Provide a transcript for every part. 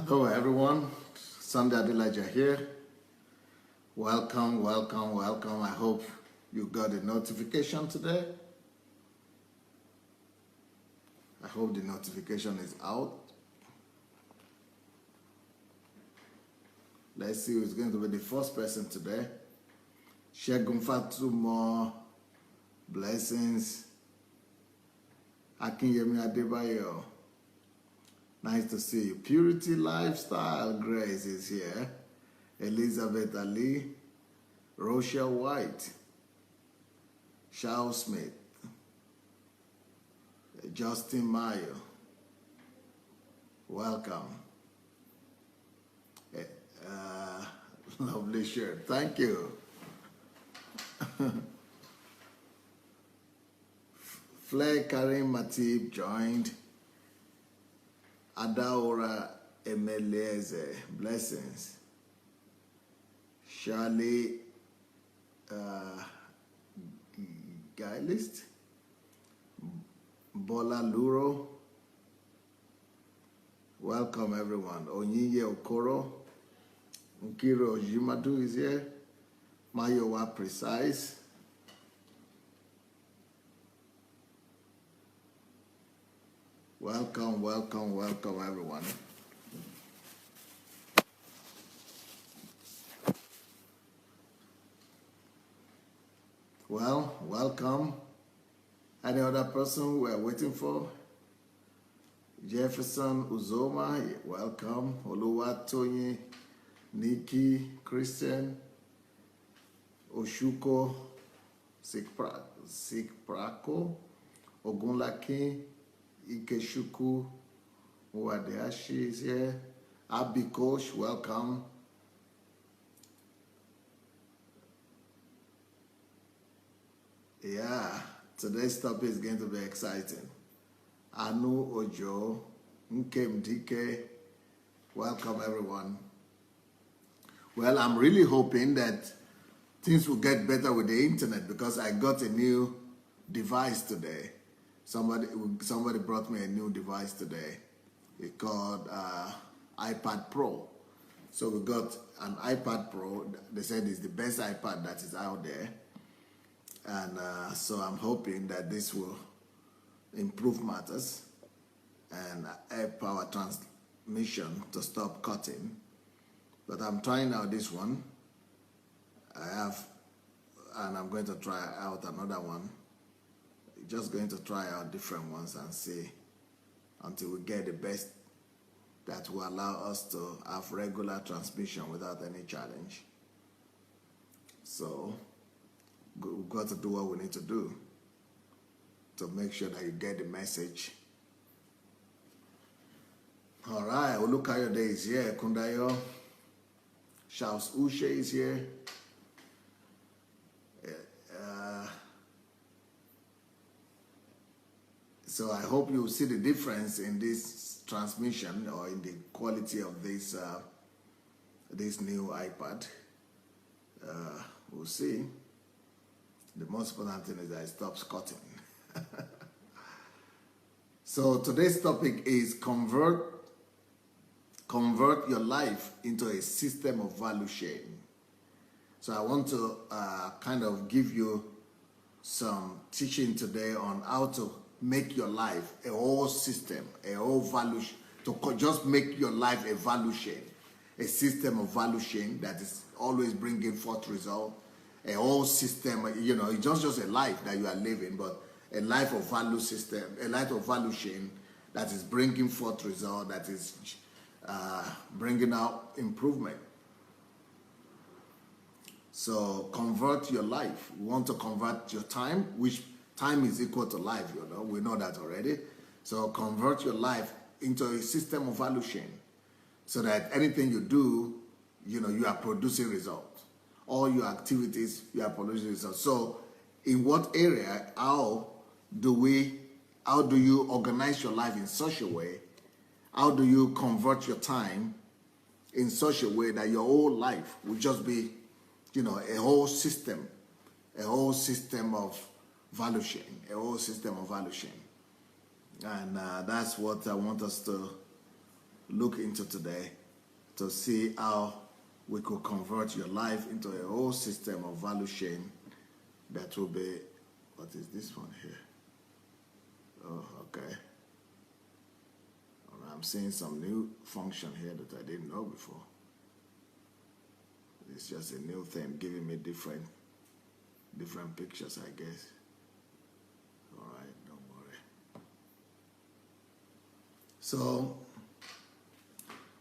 Hello everyone, Sunday Adelaja here. Welcome. I hope you got a notification today. I hope the notification is out. Let's see who's going to be the first person today. Shegun Fatumo, blessings. Akinyemi Adebayo, nice to see you. Purity Lifestyle Grace is here. Elizabeth Ali, Rochelle White, Charles Smith, Justin Mayo, welcome. Lovely shirt, thank you. Flair Karim Matib joined. Adaora Emeleze, blessings. Charlie Gailist, Bola Luro, welcome everyone. Onyinye Okoro, Nkiro Jimadu is here. Mayowa Precise. Welcome everyone. Well, welcome. Any other person we are waiting for? Jefferson Uzoma, welcome. Oluwatoyin, Nikki, Christian, Oshuko, Sikprako, Ogunlaki, Ikeshuku, Uwadeashi is here. Abikosh, welcome. Yeah, today's topic is going to be exciting. Anu Ojo, Nkem Dike, welcome everyone. Well, I'm really hoping that things will get better with the internet because I got a new device today. Somebody brought me a new device today. It's called iPad Pro. So we got an iPad Pro. They said it's the best iPad that is out there. And so I'm hoping that this will improve matters and help our transmission to stop cutting. But I'm trying out this one. And I'm going to try out another one. Just going to try out different ones and see until we get the best that will allow us to have regular transmission without any challenge. So we've got to do what we need to do to make sure that you get the message. All right, Olukayode is here. Kundayo. Charles Ushe is here. So I hope you see the difference in this transmission or in the quality of this this new iPad. We'll see. The most important thing is that it stops cutting. So today's topic is convert your life into a system of value sharing. So I want to kind of give you some teaching today on how to make your life a whole system, a whole value, to just make your life a value chain, a system of value chain that is always bringing forth result. A whole system, you know, it's not just a life that you are living, but a life of value system, a life of value chain that is bringing forth result, that is bringing out improvement. So convert your life. You want to convert your time, which time is equal to life, you know, we know that already. So convert your life into a system of value chain so that anything you do, you know, you are producing results. All your activities, you are producing results. So in what area, how do you organize your life in such a way? How do you convert your time in such a way that your whole life will just be, you know, a whole system of value chain, a whole system of value chain. And that's what I want us to look into today to see how we could convert your life into a whole system of value chain that will be, what is this one here? Oh, okay. I'm seeing some new function here that I didn't know before. It's just a new thing giving me different pictures, I guess. All right, don't worry. So,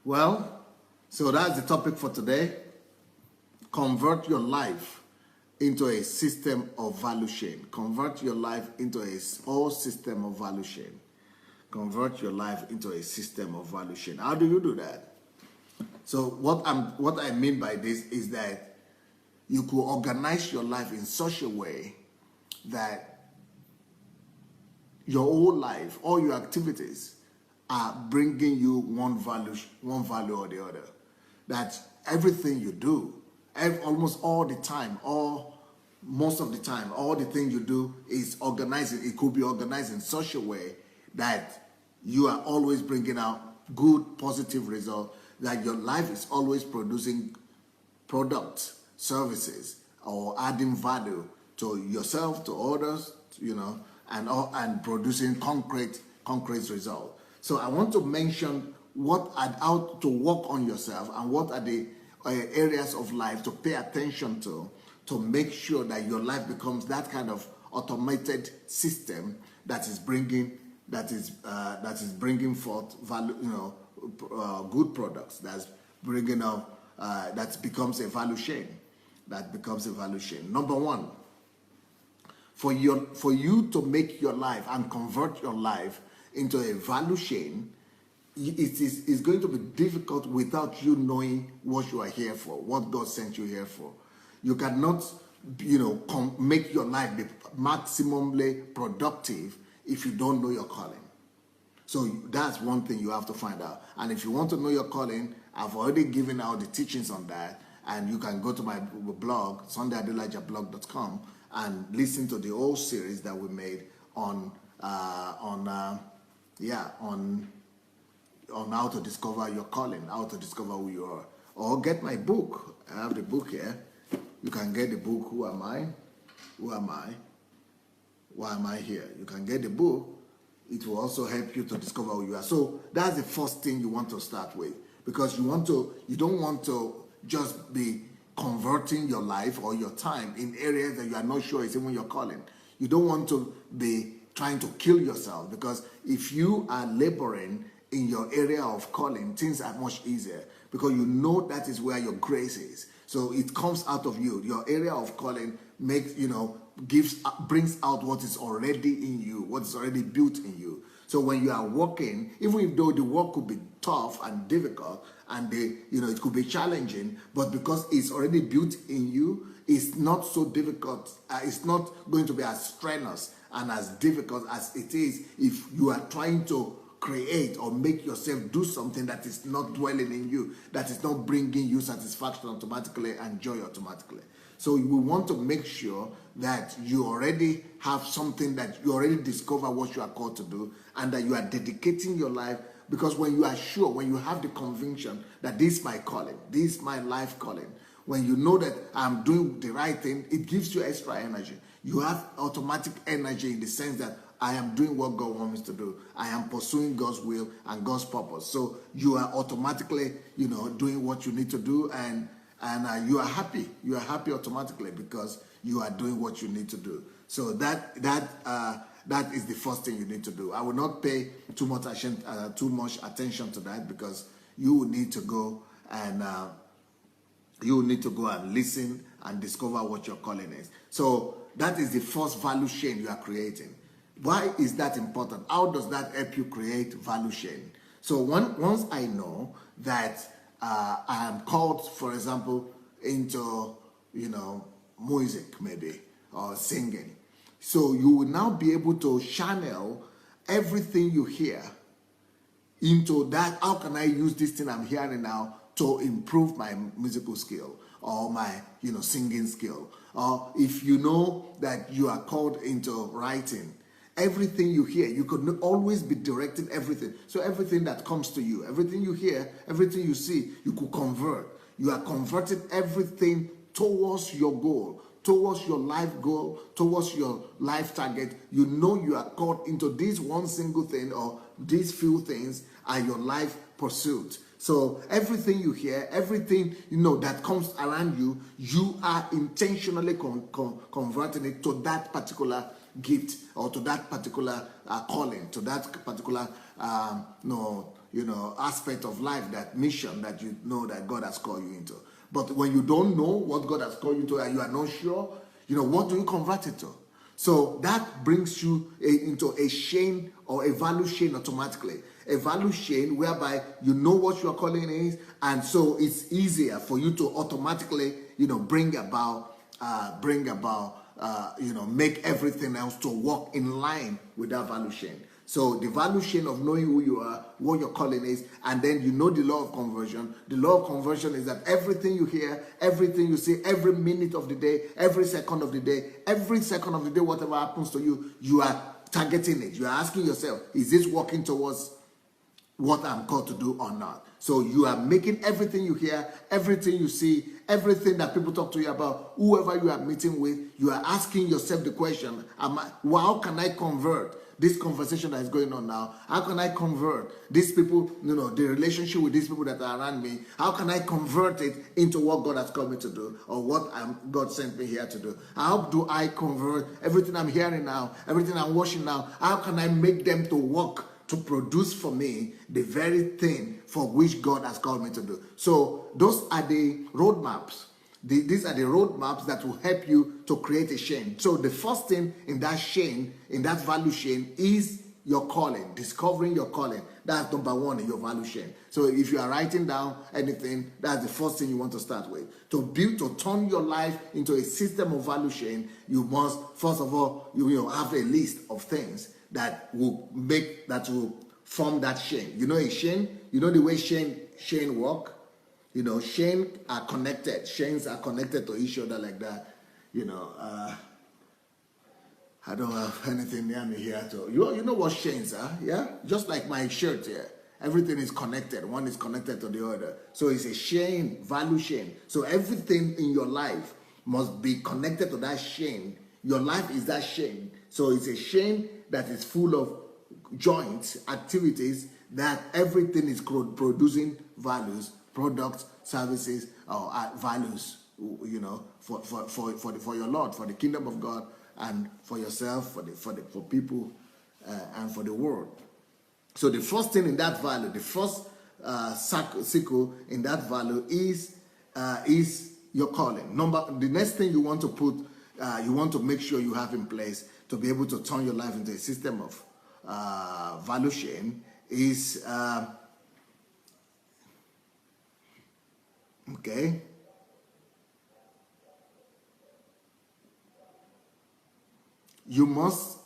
well, so that's the topic for today. Convert your life into a system of value chain. Convert your life into a whole system of value chain. Convert your life into a system of value chain. How do you do that? So what I mean by this is that you could organize your life in such a way that your whole life, all your activities are bringing you one value or the other. That everything you do, almost all the time, most of the time, all the things you do is organizing. It could be organized in such a way that you are always bringing out good, positive results, that your life is always producing products, services, or adding value to yourself, to others, and producing concrete results. So I want to mention how to work on yourself and what are the areas of life to pay attention to make sure that your life becomes that kind of automated system that is bringing forth value, good products. That's bringing up that becomes a value chain. Number one, for you to make your life and convert your life into a value chain, it's going to be difficult without you knowing what you are here for, what God sent you here for. You cannot, make your life be maximally productive if you don't know your calling. So that's one thing you have to find out. And if you want to know your calling, I've already given out the teachings on that, and you can go to my blog, SundayAdelajablog.com, and listen to the whole series that we made on how to discover your calling, how to discover who you are. Or get my book. I have the book here. You can get the book, Who Am I? Who Am I? Why am I here? You can get the book. It will also help you to discover who you are. So that's the first thing you want to start with, because you don't want to just be converting your life or your time in areas that you are not sure is even your calling. You don't want to be trying to kill yourself, because if you are laboring in your area of calling, things are much easier because you know that is where your grace is. So it comes out of you. Your area of calling brings out what is already in you, what is already built in you. So when you are working, even though the work could be tough and difficult and it could be challenging, but because it's already built in you, it's not so difficult. It's not going to be as strenuous and as difficult as it is if you are trying to create or make yourself do something that is not dwelling in you, that is not bringing you satisfaction automatically and joy automatically. So we want to make sure that you already have something, that you already discover what you are called to do, and that you are dedicating your life. Because when you are sure, when you have the conviction that this is my calling, this is my life calling, when you know that I'm doing the right thing, it gives you extra energy. You have automatic energy in the sense that I am doing what God wants me to do. I am pursuing God's will and God's purpose. So you are automatically, doing what you need to do, and you are happy. You are happy automatically because you are doing what you need to do. So that is the first thing you need to do. I will not pay too much attention to that, because you will need to go and listen and discover what your calling is. So that is the first value chain you are creating. Why is that important? How does that help you create value chain? So once I know that I am called, for example, into music maybe, or singing, so you will now be able to channel everything you hear into that. How can I use this thing I'm hearing now to improve my musical skill or my singing skill? Or if you know that you are called into writing, everything you hear, you could always be directing everything. So everything that comes to you, everything you hear, everything you see, you could convert. You are converting everything towards your goal, towards your life goal, towards your life target. You know you are caught into this one single thing or these few things are your life pursuit. So everything you hear, everything that comes around you, you are intentionally converting it to that particular gift or to that particular calling, to that particular aspect of life, that mission that you know that God has called you into. But when you don't know what God has called you to and you are not sure, what do you convert it to? So that brings you into a chain or a value chain automatically. A value chain whereby you know what your calling is, and so it's easier for you to automatically, bring about, make everything else to work in line with that value chain. So the value chain of knowing who you are, what your calling is, and then the law of conversion. The law of conversion is that everything you hear, everything you see, every minute of the day, every second of the day, whatever happens to you, you are targeting it. You are asking yourself, is this working towards what I'm called to do or not? So you are making everything you hear, everything you see, everything that people talk to you about, whoever you are meeting with, you are asking yourself the question, how can I convert this conversation that is going on now? How can I convert these people, the relationship with these people that are around me? How can I convert it into what God has called me to do or what God sent me here to do? How do I convert everything I'm hearing now, everything I'm watching now? How can I make them to work to produce for me the very thing for which God has called me to do? So those are the roadmaps. These are the roadmaps that will help you to create a chain. So the first thing in that chain, in that value chain, is your calling, discovering your calling. That's number one in your value chain. So if you are writing down anything, that's the first thing you want to start with. To turn your life into a system of value chain, you must, first of all, have a list of things that will form that chain. A chain, the way chain work. Chains are connected. Chains are connected to each other like that. I don't have anything near me here. You know what chains are, yeah? Just like my shirt here. Everything is connected. One is connected to the other. So it's a chain, value chain. So everything in your life must be connected to that chain. Your life is that chain. So it's a chain that is full of joints, activities, that everything is producing values, products, services, or values, for your Lord, for the kingdom of God, and for yourself, for people, and for the world. So the first thing in that value, the first circle in that value is your calling. The next thing you want to put, you want to make sure you have in place to be able to turn your life into a system of value chain is okay. You must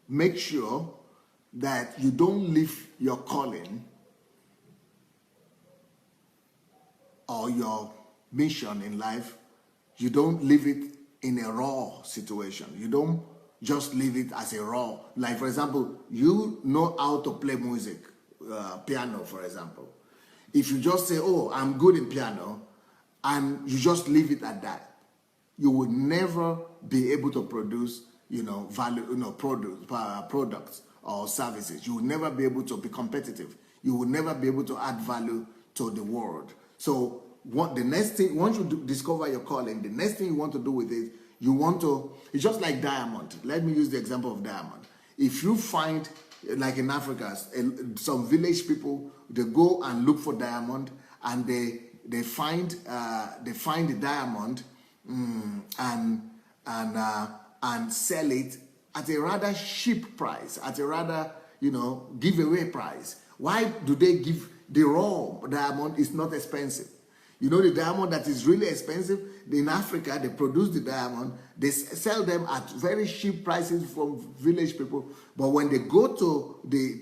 make sure that you don't leave your calling or your mission in life. You don't leave it in a raw situation. You don't just leave it as a raw. Like, for example, you know how to play music, piano, for example. If you just say, oh, I'm good in piano, and you just leave it at that, you will never be able to produce, products or services. You will never be able to be competitive. You will never be able to add value to the world. So the next thing, once you discover your calling, the next thing you want to do with it, it's just like diamond. Let me use the example of diamond. If you find, like in Africa, some village people, they go and look for diamond, and they find the diamond and sell it at a rather cheap price, at a rather giveaway price. Why do they give the raw diamond? Is not expensive. The diamond that is really expensive, in Africa, they produce the diamond, they sell them at very cheap prices from village people. But when they go to the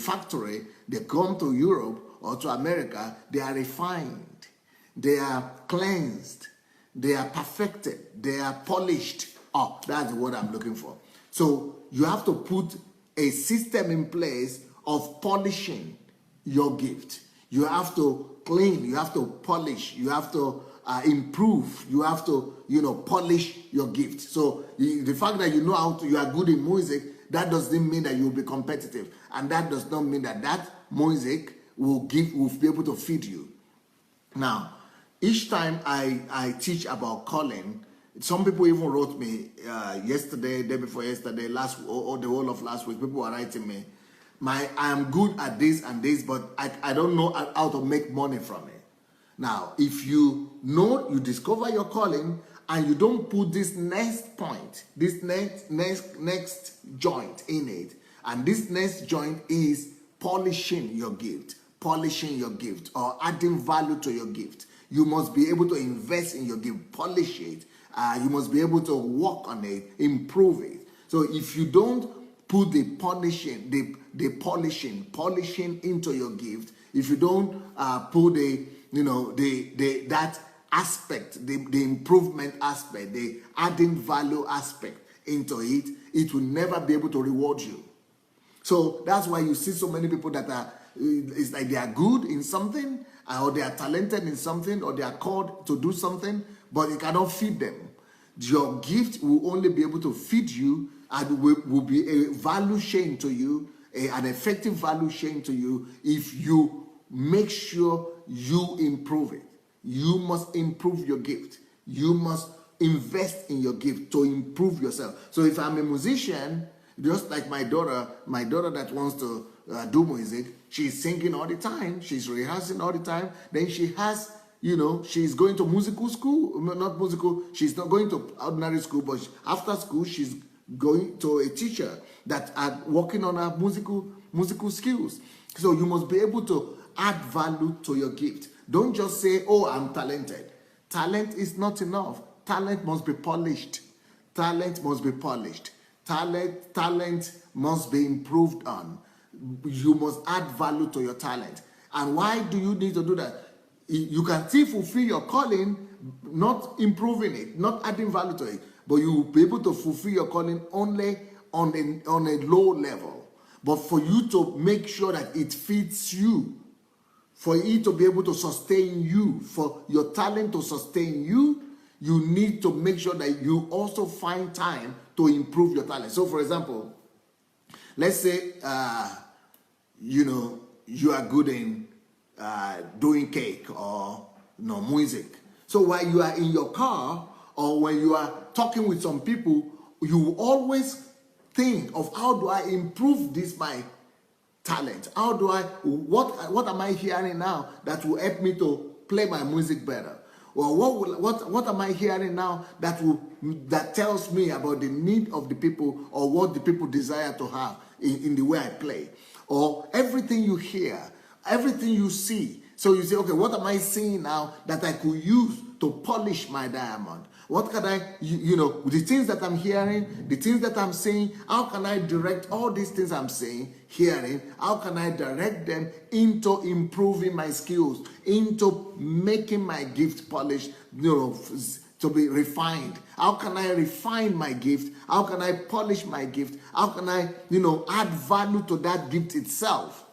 factory, they come to Europe or to America, they are refined, they are cleansed, they are perfected, they are polished Oh, that's the word I'm looking for. So you have to put a system in place of polishing your gift. You have to clean, you have to polish, you have to improve, you have to, polish your gift. So the fact that you know how to, you are good in music, that doesn't mean that you'll be competitive. And that does not mean that that music will be able to feed you. Now, each time I teach about calling, some people even wrote me yesterday, day before yesterday, or the whole of last week. People were writing me, I am good at this and this, but I don't know how to make money from it. Now, if you know, you discover your calling, and you don't put this next point, this next joint in it, and this next joint is polishing your gift, or adding value to your gift. You must be able to invest in your gift, polish it. You must be able to work on it, improve it. So if you don't put the polishing into your gift, if you don't put that aspect, the improvement aspect, the adding value aspect into it, it will never be able to reward you. So that's why you see so many people that it's like they are good in something, or they are talented in something, or they are called to do something, but it cannot feed them. Your gift will only be able to feed you, and will be a value chain to you, an effective value chain to you, if you make sure you improve it. You must improve your gift. You must invest in your gift to improve yourself. So if I'm a musician, just like my daughter that wants to do music, she's singing all the time, she's rehearsing all the time. Then she has, she's going to musical school, not musical, she's not going to ordinary school, but after school, she's going to a teacher that are working on her musical skills. So you must be able to add value to your gift. Don't just say, oh, I'm talented. Talent is not enough. Talent must be polished. Talent must be polished. Talent must be improved on. You must add value to your talent. And why do you need to do that? You can still fulfill your calling, not improving it, not adding value to it, but you will be able to fulfill your calling only on a low level. But for you to make sure that it fits you, for it to be able to sustain you, for your talent to sustain you, you need to make sure that you also find time to improve your talent. So, for example, let's say, you are good in doing cake or music. So while you are in your car, or when you are talking with some people, you always think of, how do I improve my talent? What am I hearing now that will help me to play my music better? Or what am I hearing now that tells me about the need of the people, or what the people desire to have in the way I play? Or everything you hear, everything you see. So you say, okay, what am I seeing now that I could use to polish my diamond? What can I, the things that I'm hearing, the things that I'm saying, how can I direct all these things I'm saying, hearing, how can I direct them into improving my skills, into making my gift polished, to be refined? How can I refine my gift? How can I polish my gift? How can I, add value to that gift itself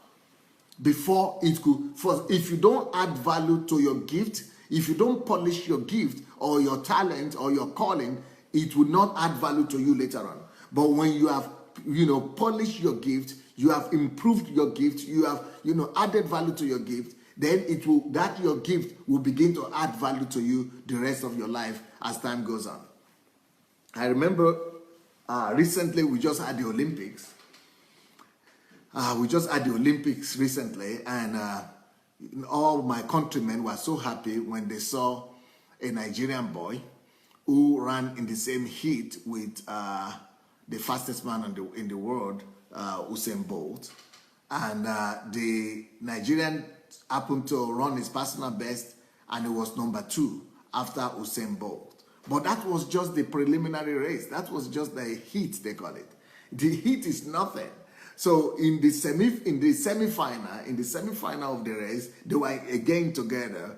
before it could? If you don't add value to your gift, if you don't polish your gift or your talent or your calling, it will not add value to you later on. But when you have, polished your gift, you have improved your gift, you have, added value to your gift, then your gift will begin to add value to you the rest of your life as time goes on. I remember recently we just had the Olympics. Recently, and all my countrymen were so happy when they saw a Nigerian boy who ran in the same heat with the fastest man in the world, Usain Bolt. And the Nigerian happened to run his personal best, and it was number 2 after Usain Bolt. But that was just the preliminary race. That was just the heat, they call it. The heat is nothing. So in the semi-final of the race, they were again together.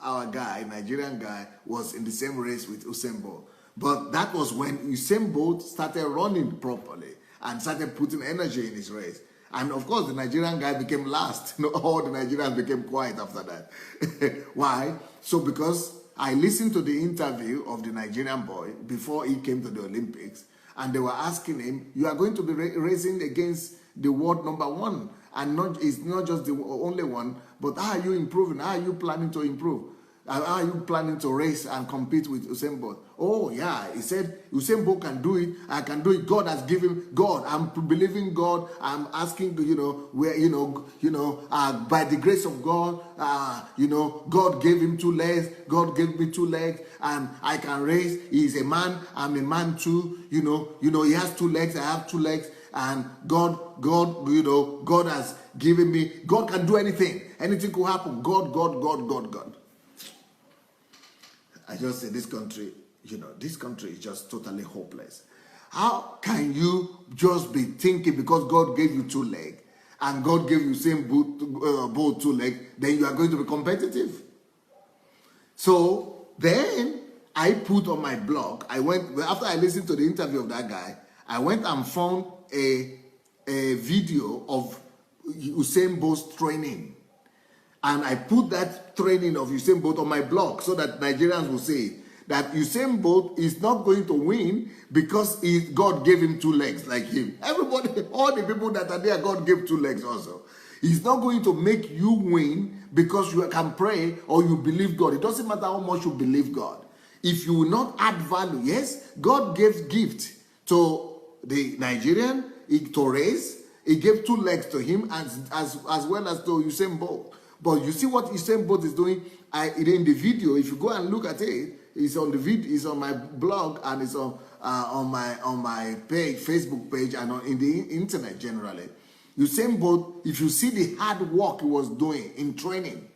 Our guy, Nigerian guy, was in the same race with Usain Bolt. But that was when Usain Bolt started running properly and started putting energy in his race. And of course, the Nigerian guy became last. All the Nigerians became quiet after that. Why? So because I listened to the interview of the Nigerian boy before he came to the Olympics, and they were asking him, you are going to be racing against the world #1, and it's not just the only one, but how are you improving? How are you planning to improve? How are you planning to race and compete with Usain Bolt? Oh yeah, he said Usain Bolt can do it. I can do it. God has given God. I'm believing God. I'm asking, by the grace of God, God gave him 2 legs. God gave me 2 legs, and I can race. He's a man. I'm a man too. He has 2 legs. I have 2 legs. And God has given me. God can do anything. Anything could happen. God. I just say this country is just totally hopeless. How can you just be thinking because God gave you 2 legs and God gave you same both 2 legs, then you are going to be competitive? So then I put on my blog, after I listened to the interview of that guy, I went and found a video of Usain Bolt's training. And I put that training of Usain Bolt on my blog so that Nigerians will say that Usain Bolt is not going to win because God gave him 2 legs like him. Everybody, all the people that are there, God gave 2 legs also. He's not going to make you win because you can pray or you believe God. It doesn't matter how much you believe God. If you will not add value, yes, God gave gift to the Nigerian to race. He gave 2 legs to him as well as to Usain Bolt. But you see what Usain Bolt is doing in the video. If you go and look at it, it's on the video. It's on my blog and it's on my page, Facebook page, and in the internet generally. Usain Bolt, if you see the hard work he was doing in training,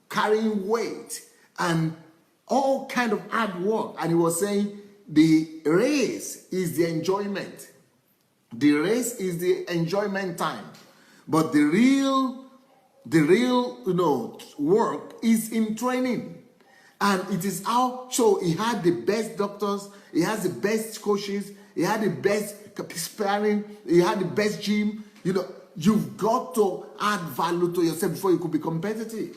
carrying weight and all kind of hard work, and he was saying the race is the enjoyment. The race is the enjoyment time, but the real work is in training. And it is how, so he had the best doctors, he has the best coaches, he had the best sparring, he had the best gym. You've got to add value to yourself before you could be competitive.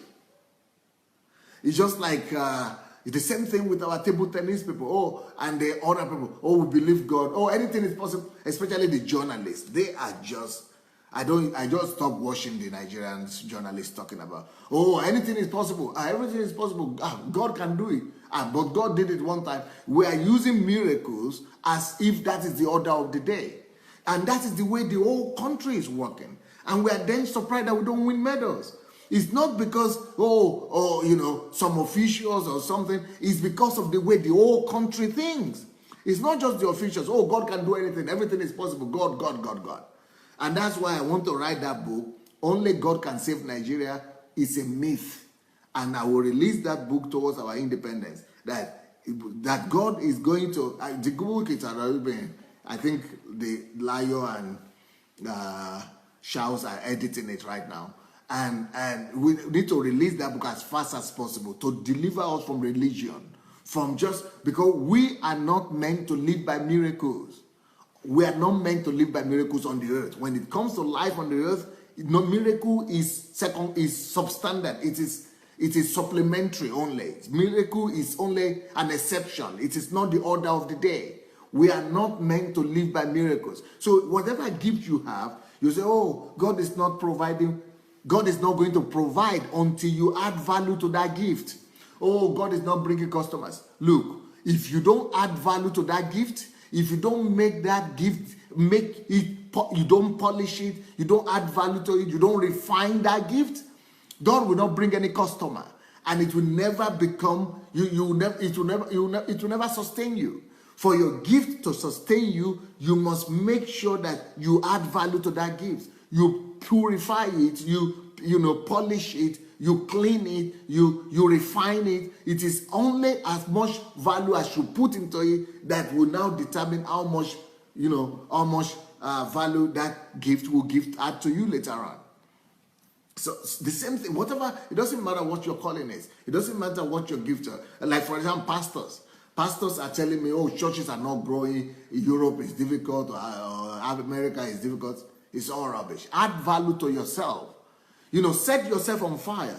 It's just like it's the same thing with our table tennis people. And the other people, we believe God. Anything is possible, especially the journalists. They are just, I just stopped watching the Nigerian journalists talking about, anything is possible. Everything is possible. God can do it. But God did it one time. We are using miracles as if that is the order of the day. And that is the way the whole country is working. And we are then surprised that we don't win medals. It's not because, some officials or something. It's because of the way the whole country thinks. It's not just the officials. God can do anything. Everything is possible. God. And that's why I want to write that book. Only God can save Nigeria is a myth. And I will release that book towards our independence. That God is going to, the book is already been, I think the Lion and Shouts are editing it right now. And we need to release that book as fast as possible to deliver us from religion. Because we are not meant to live by miracles. We are not meant to live by miracles on the earth. When it comes to life on the earth, miracle is substandard. It is supplementary only. Miracle is only an exception. It is not the order of the day. We are not meant to live by miracles. So whatever gift you have, you say, God is not providing. God is not going to provide until you add value to that gift. God is not bringing customers. Look, if you don't add value to that gift, if you don't make that gift, you don't polish it, you don't add value to it, you don't refine that gift, God will not bring any customer, and it will never become it will never sustain you. For your gift to sustain you, you must make sure that you add value to that gift. You purify it, you polish it, you clean it, you refine it. It is only as much value as you put into it that will now determine how much value that gift will add to you later on. So the same thing, whatever, it doesn't matter what your calling is. It doesn't matter what your gift are. Like for example, pastors. Pastors are telling me, oh, churches are not growing, Europe is difficult, or America is difficult. It's all rubbish. Add value to yourself. Set yourself on fire.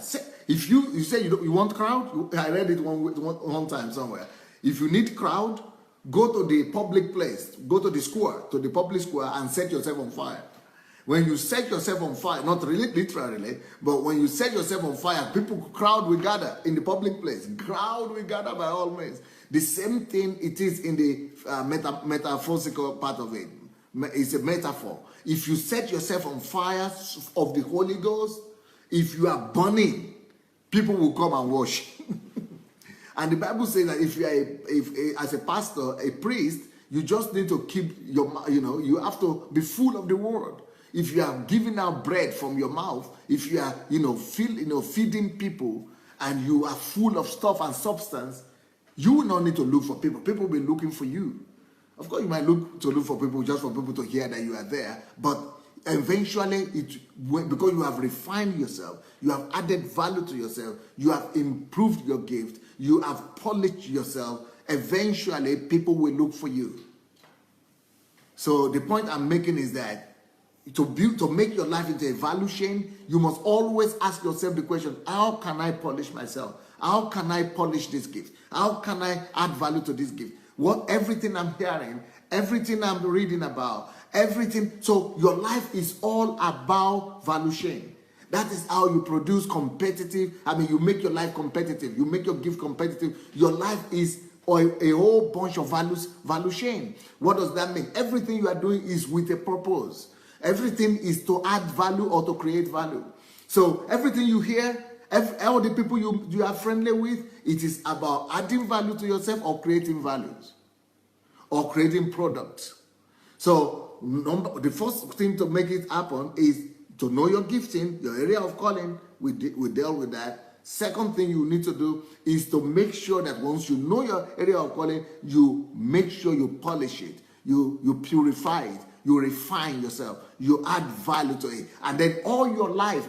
If you say you want crowd, I read it one time somewhere. If you need crowd, go to the public place, go to the square, to the public square, and set yourself on fire. When you set yourself on fire, not really literally, but when you set yourself on fire, crowd will gather in the public place. Crowd will gather by all means. The same thing it is in the metaphysical part of it. It's a metaphor. If you set yourself on fire of the Holy Ghost, if you are burning, people will come and worship. And the Bible says that if you are as a pastor, a priest, you just need to keep you have to be full of the word. If you are giving out bread from your mouth, if you are feeding people, and you are full of stuff and substance, you will not need to look for people. People will be looking for you. Of course, you might look for people just for people to hear that you are there, but eventually, because you have refined yourself, you have added value to yourself, you have improved your gift, you have polished yourself, eventually people will look for you. So the point I'm making is that to make your life into a value chain, you must always ask yourself the question, how can I polish myself? How can I polish this gift? How can I add value to this gift? Everything I'm hearing, everything I'm reading about, everything. So your life is all about value chain. That is how you produce competitive. You make your life competitive. You make your gift competitive. Your life is a whole bunch of value chain. What does that mean? Everything you are doing is with a purpose. Everything is to add value or to create value. So everything you hear, all the people you are friendly with, it is about adding value to yourself or creating values or creating products. So the first thing to make it happen is to know your gifting, your area of calling. We dealt with that. Second thing you need to do is to make sure that once you know your area of calling, you make sure you polish it, you purify it, you refine yourself, you add value to it. And then all your life,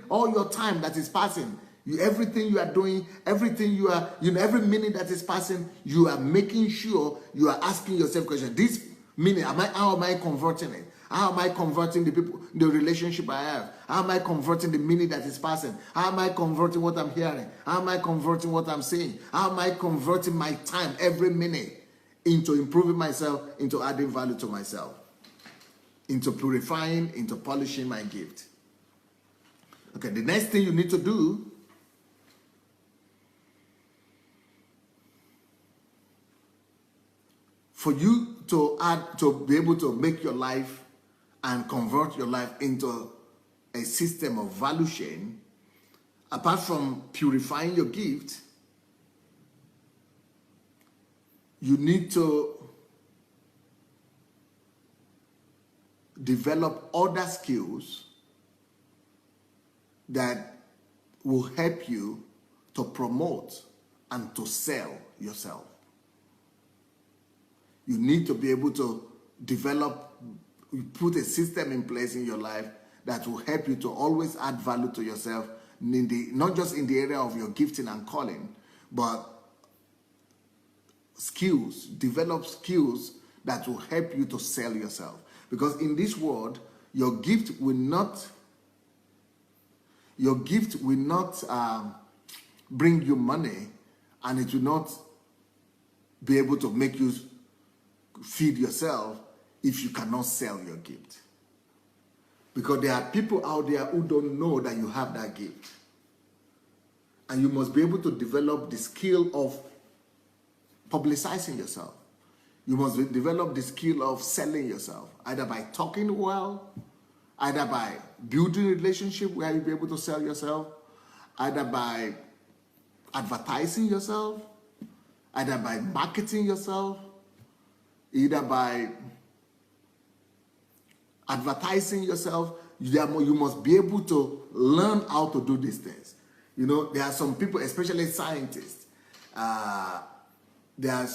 all your time that is passing, everything you are doing, everything you are, every minute that is passing, you are making sure you are asking yourself questions. This minute, how am I converting it? How am I converting the people, the relationship I have? How am I converting the minute that is passing? How am I converting what I'm hearing? How am I converting what I'm seeing? How am I converting my time every minute into improving myself, into adding value to myself, into purifying, into polishing my gift? Okay, the next thing you need to do for you to be able to make your life and convert your life into a system of value chain, apart from purifying your gift, you need to develop other skills that will help you to promote and to sell yourself. You need to be able to put a system in place in your life that will help you to always add value to yourself, not just in the area of your gifting and calling, but develop skills that will help you to sell yourself. Because in this world, your gift will not bring you money, and it will not be able to make you feed yourself if you cannot sell your gift. Because there are people out there who don't know that you have that gift. And you must be able to develop the skill of publicizing yourself. You must develop the skill of selling yourself, either by talking well, either by building a relationship where you'll be able to sell yourself, either by advertising yourself, either by marketing yourself, either by advertising yourself. You must be able to learn how to do these things. There are some people, especially scientists, there are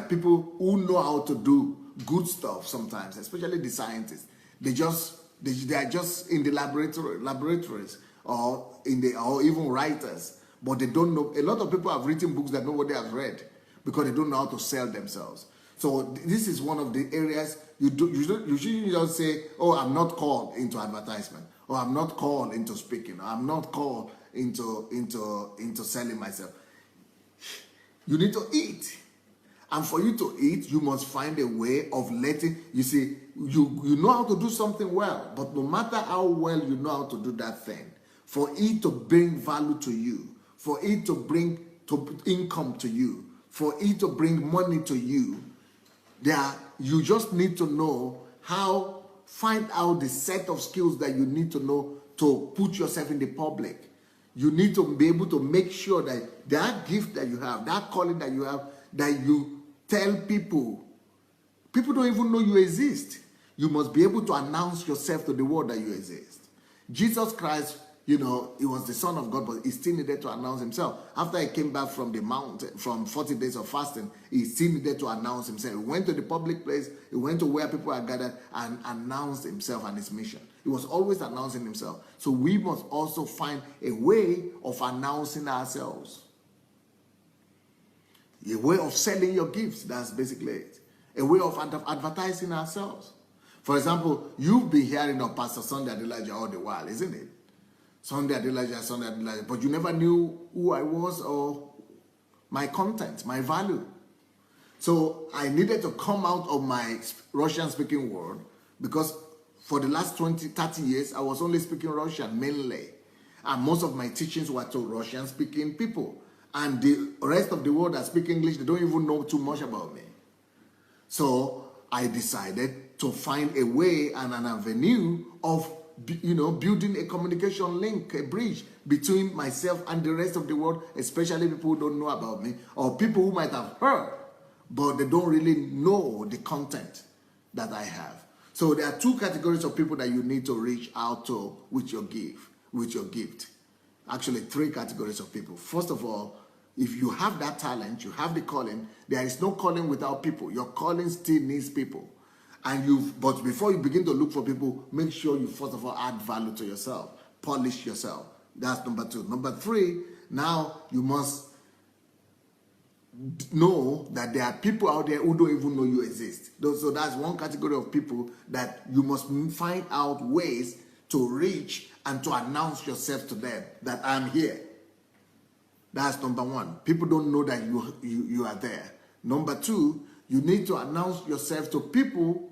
people who know how to do good stuff sometimes, especially the scientists. They are just in the laboratories or even writers, but they don't know. A lot of people have written books that nobody has read, because they don't know how to sell themselves. So this is one of the areas you usually don't say, oh, I'm not called into advertisement, or I'm not called into speaking, or I'm not called into selling myself. You need to eat. And for you to eat, you must find a way of letting, you see, you know how to do something well, but no matter how well you know how to do that thing, for it to bring value to you, for it to bring income to you, for it to bring money to you, you just need to know how, find out the set of skills that you need to know to put yourself in the public. You need to be able to make sure that that gift that you have, that calling that you have, that you tell people don't even know you exist. You must be able to announce yourself to the world that you exist. Jesus Christ, he was the Son of God, but he still needed to announce himself. After he came back from the mountain, from 40 days of fasting, he still needed to announce himself. He went to the public place, he went to where people are gathered and announced himself and his mission. He was always announcing himself. So we must also find a way of announcing ourselves. A way of selling your gifts, that's basically it. A way of advertising ourselves. For example, you've been hearing of Pastor Sunday Adelaja all the while, isn't it? Sunday Adelaja, but you never knew who I was or my content, my value. So I needed to come out of my Russian-speaking world, because for the last 20, 30 years, I was only speaking Russian mainly. And most of my teachings were to Russian-speaking people. And the rest of the world that speak English, they don't even know too much about me. So I decided to find a way and an avenue of, building a communication link, a bridge between myself and the rest of the world, especially people who don't know about me, or people who might have heard, but they don't really know the content that I have. So there are two categories of people that you need to reach out to with your gift. Actually, three categories of people. First of all, if you have that talent, you have the calling, there is no calling without people. Your calling still needs people. But before you begin to look for people, make sure you first of all add value to yourself. Polish yourself. That's number two. Number three, now you must know that there are people out there who don't even know you exist. So that's one category of people that you must find out ways to reach and to announce yourself to them that I'm here. That's number one. People don't know that you are there. Number two, you need to announce yourself to people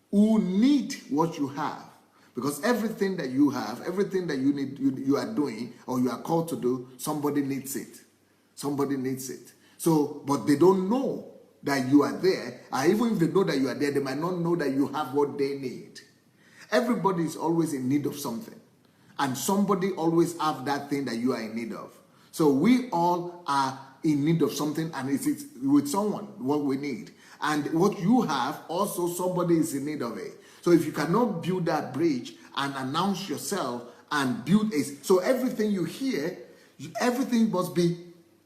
who need what you have. Because everything that you have, everything that you are doing or you are called to do, somebody needs it. Somebody needs it. So, but they don't know that you are there. And even if they know that you are there, they might not know that you have what they need. Everybody is always in need of something. And somebody always have that thing that you are in need of. So we all are in need of something, and it's with someone what we need. And what you have, also somebody is in need of it. So if you cannot build that bridge and announce yourself and build so everything you hear, everything must be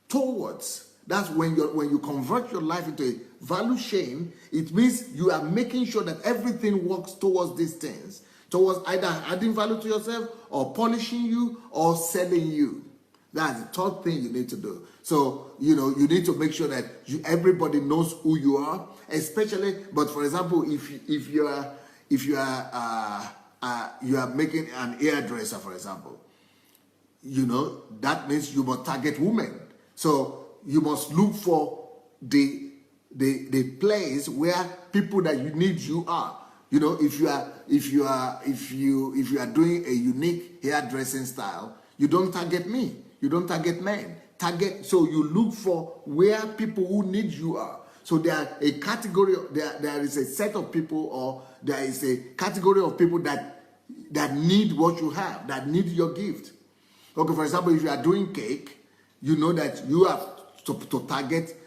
towards. That's when you convert your life into a value chain. It means you are making sure that everything works towards these things, towards either adding value to yourself or polishing you or selling you. That's the third thing you need to do. So, you need to make sure that everybody knows who you are, especially, but for example, if you are making an hairdresser, for example, that means you must target women. So you must look for the place where people that you need you are. If you are doing a unique hairdressing style, you don't target me. You don't target men. So you look for where people who need you are. So there are a category, there is a set of people, or there is a category of people that need what you have, that need your gift. Okay, for example, if you are doing cake, you know that you have to target,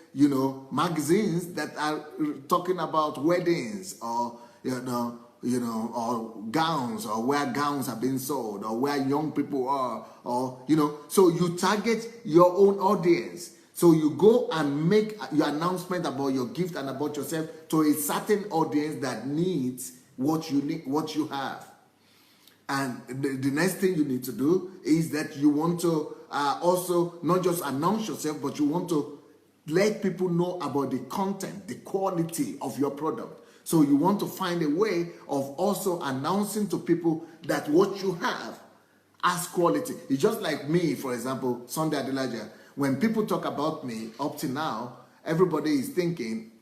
magazines that are talking about weddings, or or gowns, or where gowns are being sold, or where young people are, or so you target your own audience. So you go and make your announcement about your gift and about yourself to a certain audience that needs what you have. And the next thing you need to do is that you want to also not just announce yourself, but you want to let people know about the content, the quality of your product. So you want to find a way of also announcing to people that what you have has quality. It's just like me, for example, Sunday Adelaja. When people talk about me up to now, everybody is thinking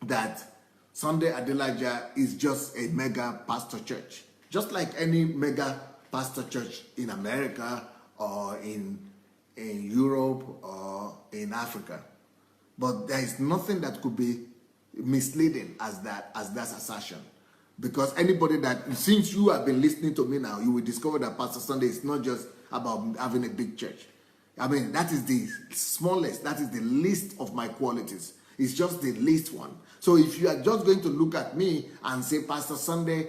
that Sunday Adelaja is just a mega pastor church. Just like any mega pastor church in America or in Europe or in Africa. But there is nothing that could be misleading as that assertion. Because anybody that, since you have been listening to me now, you will discover that Pastor Sunday is not just about having a big church. I mean, that is the smallest, that is the least of my qualities. It's just the least one. So if you are just going to look at me and say, Pastor Sunday,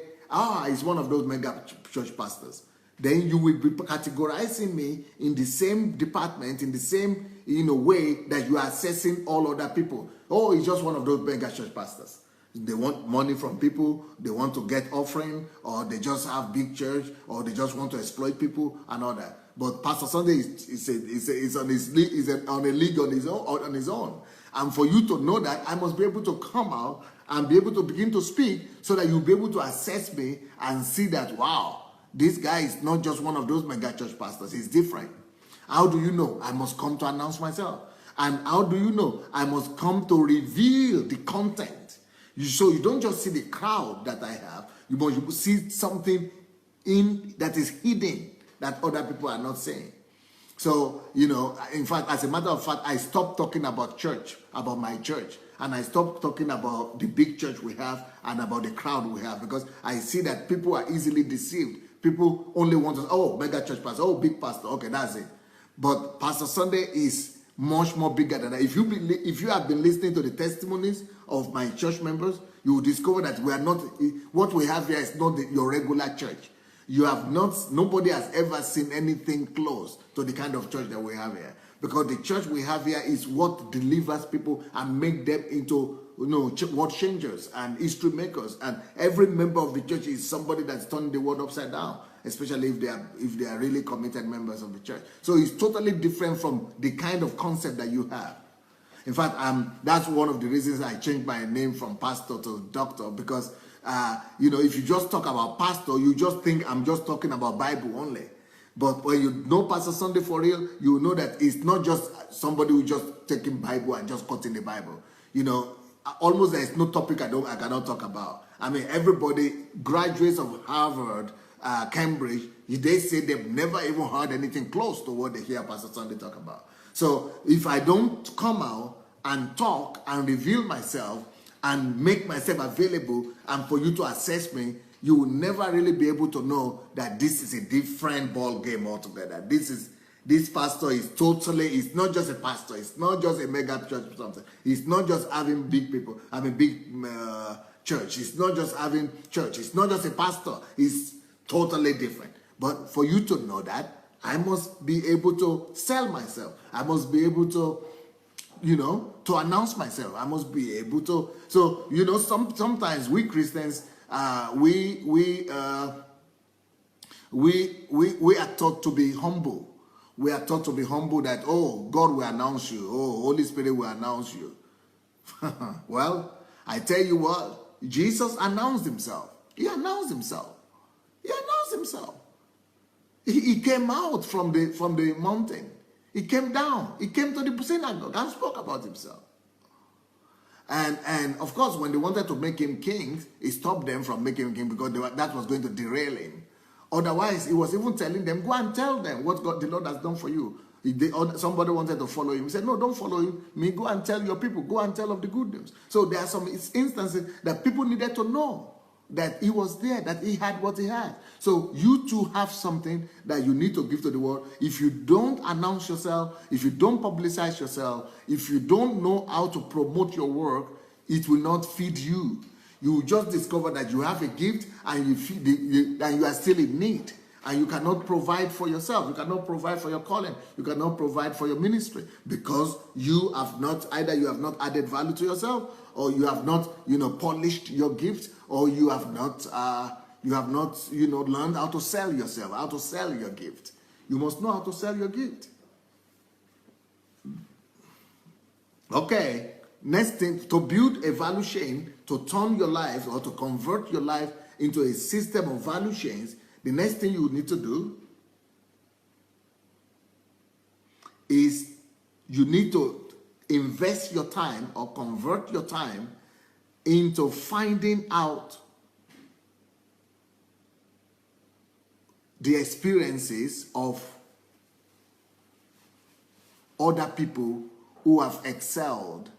is one of those mega church pastors, then you will be categorizing me in the same department, in the same way that you are assessing all other people. Oh, he's just one of those mega church pastors. They want money from people, they want to get offering, or they just have big church, or they just want to exploit people and all that. But Pastor Sunday is on a league on his own. And for you to know that, I must be able to come out and be able to begin to speak so that you'll be able to assess me and see that, wow, this guy is not just one of those mega church pastors. He's different. How do you know? I must come to announce myself. And how do you know? I must come to reveal the content. So you don't just see the crowd that I have. You must see something that is hidden that other people are not saying. So, in fact, as a matter of fact, I stopped talking about church, about my church. And I stopped talking about the big church we have and about the crowd we have, because I see that people are easily deceived. People only want to, mega church pastor, big pastor, okay, that's it. But Pastor Sunday is much more bigger than that. If you have been listening to the testimonies of my church members, you will discover that what we have here is not your regular church. Nobody has ever seen anything close to the kind of church that we have here. Because the church we have here is what delivers people and make them into world changers and history makers. And every member of the church is somebody that's turning the world upside down, especially if they are really committed members of the church. So it's totally different from the kind of concept that you have. In fact, that's one of the reasons I changed my name from pastor to doctor, because if you just talk about pastor, you just think I'm just talking about Bible only. But when you know Pastor Sunday for real, you know that it's not just somebody who just taking Bible and just quoting the Bible. Almost there is no topic I cannot talk about. I mean, everybody, graduates of Harvard, Cambridge, they say they've never even heard anything close to what they hear Pastor Sunday talk about. So if I don't come out and talk and reveal myself and make myself available and for you to assess me, you will never really be able to know that this is a different ball game altogether. This pastor is it's not just a pastor, it's not just a mega church or something. It's not just having big people, having big church. It's not just having church. It's not just a pastor. It's totally different. But for you to know that, I must be able to sell myself. I must be able to, to announce myself. I must be able to. So, sometimes we Christians, we are taught to be humble. We are taught to be humble that, God will announce you. Holy Spirit will announce you. Well, I tell you what, Jesus announced himself. He announced himself. He announced himself. He came out from the mountain. He came down. He came to the synagogue and spoke about himself. And of course, when they wanted to make him king, he stopped them from making him king because that was going to derail him. Otherwise, he was even telling them, go and tell them what the Lord has done for you. Somebody wanted to follow him. He said, no, don't follow me. Go and tell your people. Go and tell of the good news. So there are some instances that people needed to know that he was there, that he had what he had. So you too have something that you need to give to the world. If you don't announce yourself, if you don't publicize yourself, if you don't know how to promote your work, it will not feed you. You will just discover that you have a gift and you are still in need. And you cannot provide for yourself. You cannot provide for your calling. You cannot provide for your ministry because you have not added value to yourself, or you have not, polished your gift, or you have not, learned how to sell yourself, how to sell your gift. You must know how to sell your gift. Okay, next thing, to build a value chain, to turn your life or to convert your life into a system of value chains, the next thing you need to do is you need to invest your time or convert your time into finding out the experiences of other people who have excelled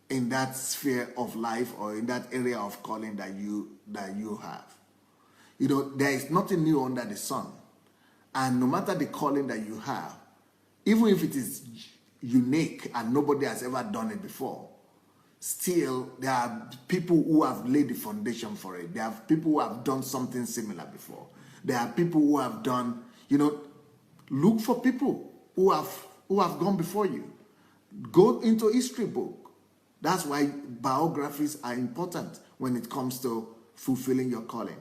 in that sphere of life or in that area of calling that you have. You know, there is nothing new under the sun. And no matter the calling that you have, even if it is unique and nobody has ever done it before, still there are people who have laid the foundation for it. There are people who have done something similar before. There are people who have done, you know, look for people who have gone before you. Go into history book. That's why biographies are important when it comes to fulfilling your calling.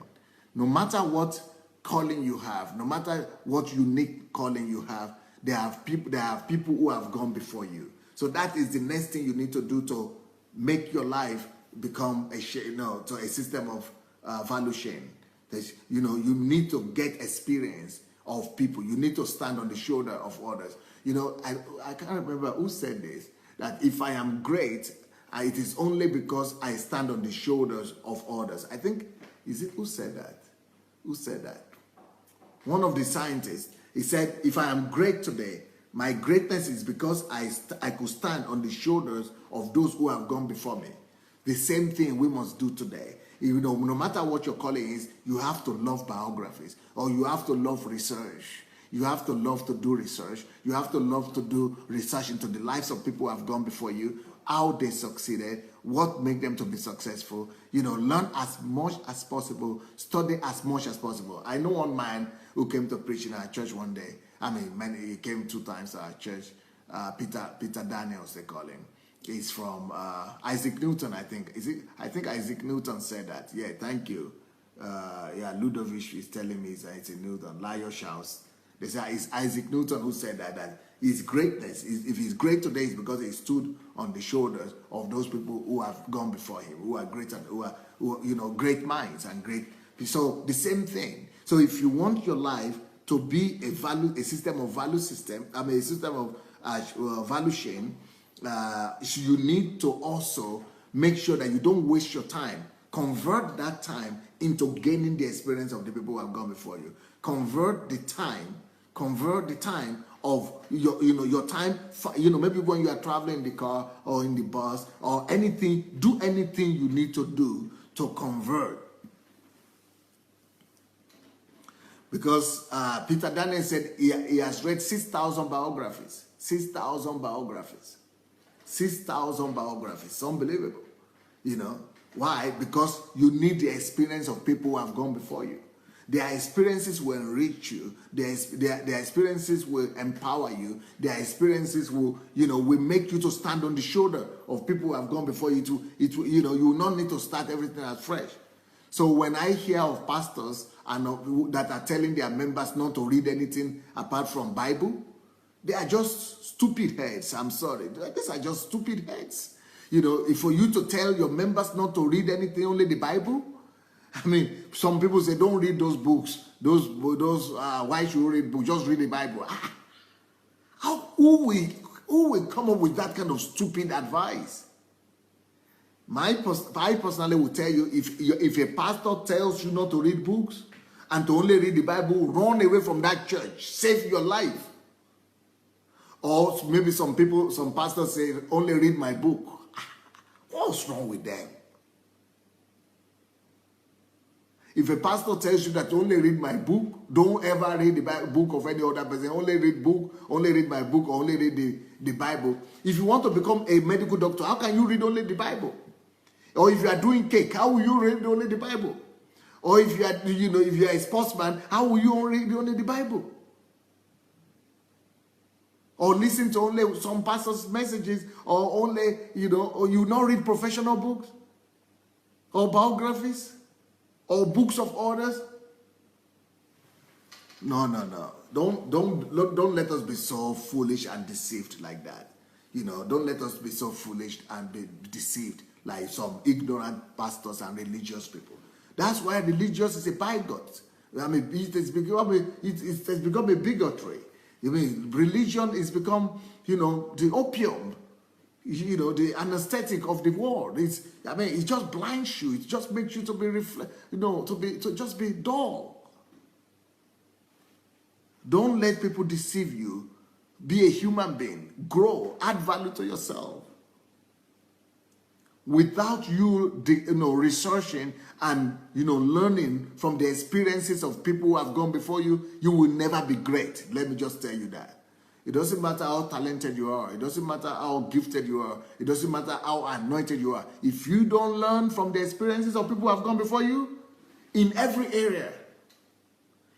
No matter what calling you have, no matter what unique calling you have, there are people who have gone before you. So that is the next thing you need to do to make your life become a system of value chain. You know, you need to get experience of people. You need to stand on the shoulder of others. You know, I can't remember who said this, that if I am great, it is only because I stand on the shoulders of others. I think, who said that? Who said that? One of the scientists, he said, if I am great today, my greatness is because I could stand on the shoulders of those who have gone before me. The same thing we must do today. You know, no matter what your calling is, you have to love biographies, or you have to love research. You have to love to do research. You have to love to do research into the lives of people who have gone before you, how they succeeded, what made them to be successful. You know, learn as much as possible, study as much as possible. I know one man who came to preach in our church one day. I mean, he came 2 times to our church. Peter Daniels, they call him. He's from Isaac Newton, I think. I think Isaac Newton said that. Yeah, thank you. Ludovic is telling me it's Isaac Newton. Lyle shouts. They say it's Isaac Newton who said that his greatness, if he's great today, it's because he stood on the shoulders of those people who have gone before him, who are great and who you know, great minds and great. So the same thing. So if you want your life to be a system of value system, a system of value chain, you need to also make sure that you don't waste your time. Convert that time into gaining the experience of the people who have gone before you. Convert the time of your time. You know, maybe when you are traveling in the car or in the bus or anything, do anything you need to do to convert. Because Peter Daniel said he has read 6,000 biographies. 6,000 biographies. 6,000 biographies. It's unbelievable. You know. Why? Because you need the experience of people who have gone before you. Their experiences will enrich you. Their experiences will empower you. Their experiences will make you to stand on the shoulder of people who have gone before you. You will not need to start everything afresh. So when I hear of pastors that are telling their members not to read anything apart from Bible, they are just stupid heads. I'm sorry. These are just stupid heads. You know, if for you to tell your members not to read anything, only the Bible. I mean, some people say, don't read those books. Why should you read books? Just read the Bible. Who will come up with that kind of stupid advice? I personally will tell you, if a pastor tells you not to read books and to only read the Bible, run away from that church. Save your life. Or maybe some pastors say, only read my book. What's wrong with them? If a pastor tells you that only read my book, don't ever read the book of any other person. Only read my book, or only read the Bible. If you want to become a medical doctor, how can you read only the Bible? Or if you are doing cake, how will you read only the Bible? Or if you are a sportsman, how will you read only the Bible? Or listen to only some pastors' messages, or only, or you not read professional books, or biographies, or books of others. No. Don't let us be so foolish and deceived like that. Don't let us be so foolish and be deceived like some ignorant pastors and religious people. That's why religious is a bigot. I mean, it has become a bigotry. I mean, religion has become, the opium, the anesthetic of the world. It just blinds you. It just makes you to be to just be dull. Don't let people deceive you. Be a human being. Grow. Add value to yourself. Without you, researching and, learning from the experiences of people who have gone before you, you will never be great. Let me just tell you that. It doesn't matter how talented you are. It doesn't matter how gifted you are. It doesn't matter how anointed you are. If you don't learn from the experiences of people who have gone before you, in every area,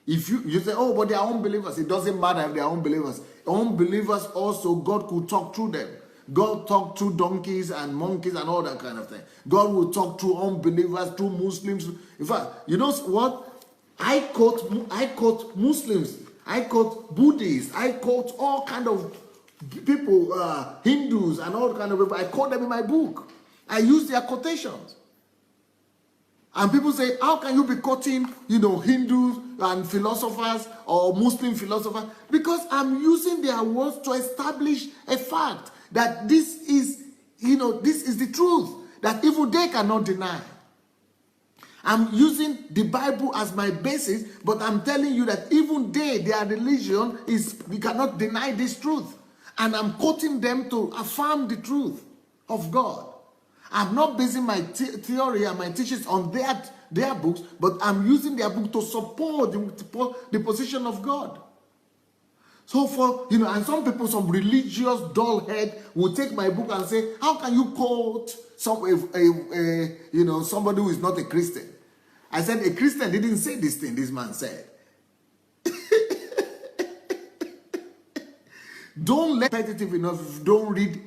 if you say, oh, but they are unbelievers. It doesn't matter if they are unbelievers. Unbelievers also, God could talk through them. God talked through donkeys and monkeys and all that kind of thing. God will talk through unbelievers, through Muslims. In fact, you know what? I quote Muslims. I quote Buddhists. I quote all kind of people, Hindus and all kind of people. I quote them in my book. I use their quotations. And people say, how can you be quoting, Hindus and philosophers or Muslim philosophers? Because I'm using their words to establish a fact that this is the truth that even they cannot deny. I'm using the Bible as my basis, but I'm telling you that even their religion we cannot deny this truth. And I'm quoting them to affirm the truth of God. I'm not basing my theory and my teachings on their books, but I'm using their book to support the position of God. So and some people, some religious dull head will take my book and say, how can you quote somebody who is not a Christian? I said, a Christian didn't say this thing this man said. Don't let repetitive enough. Don't read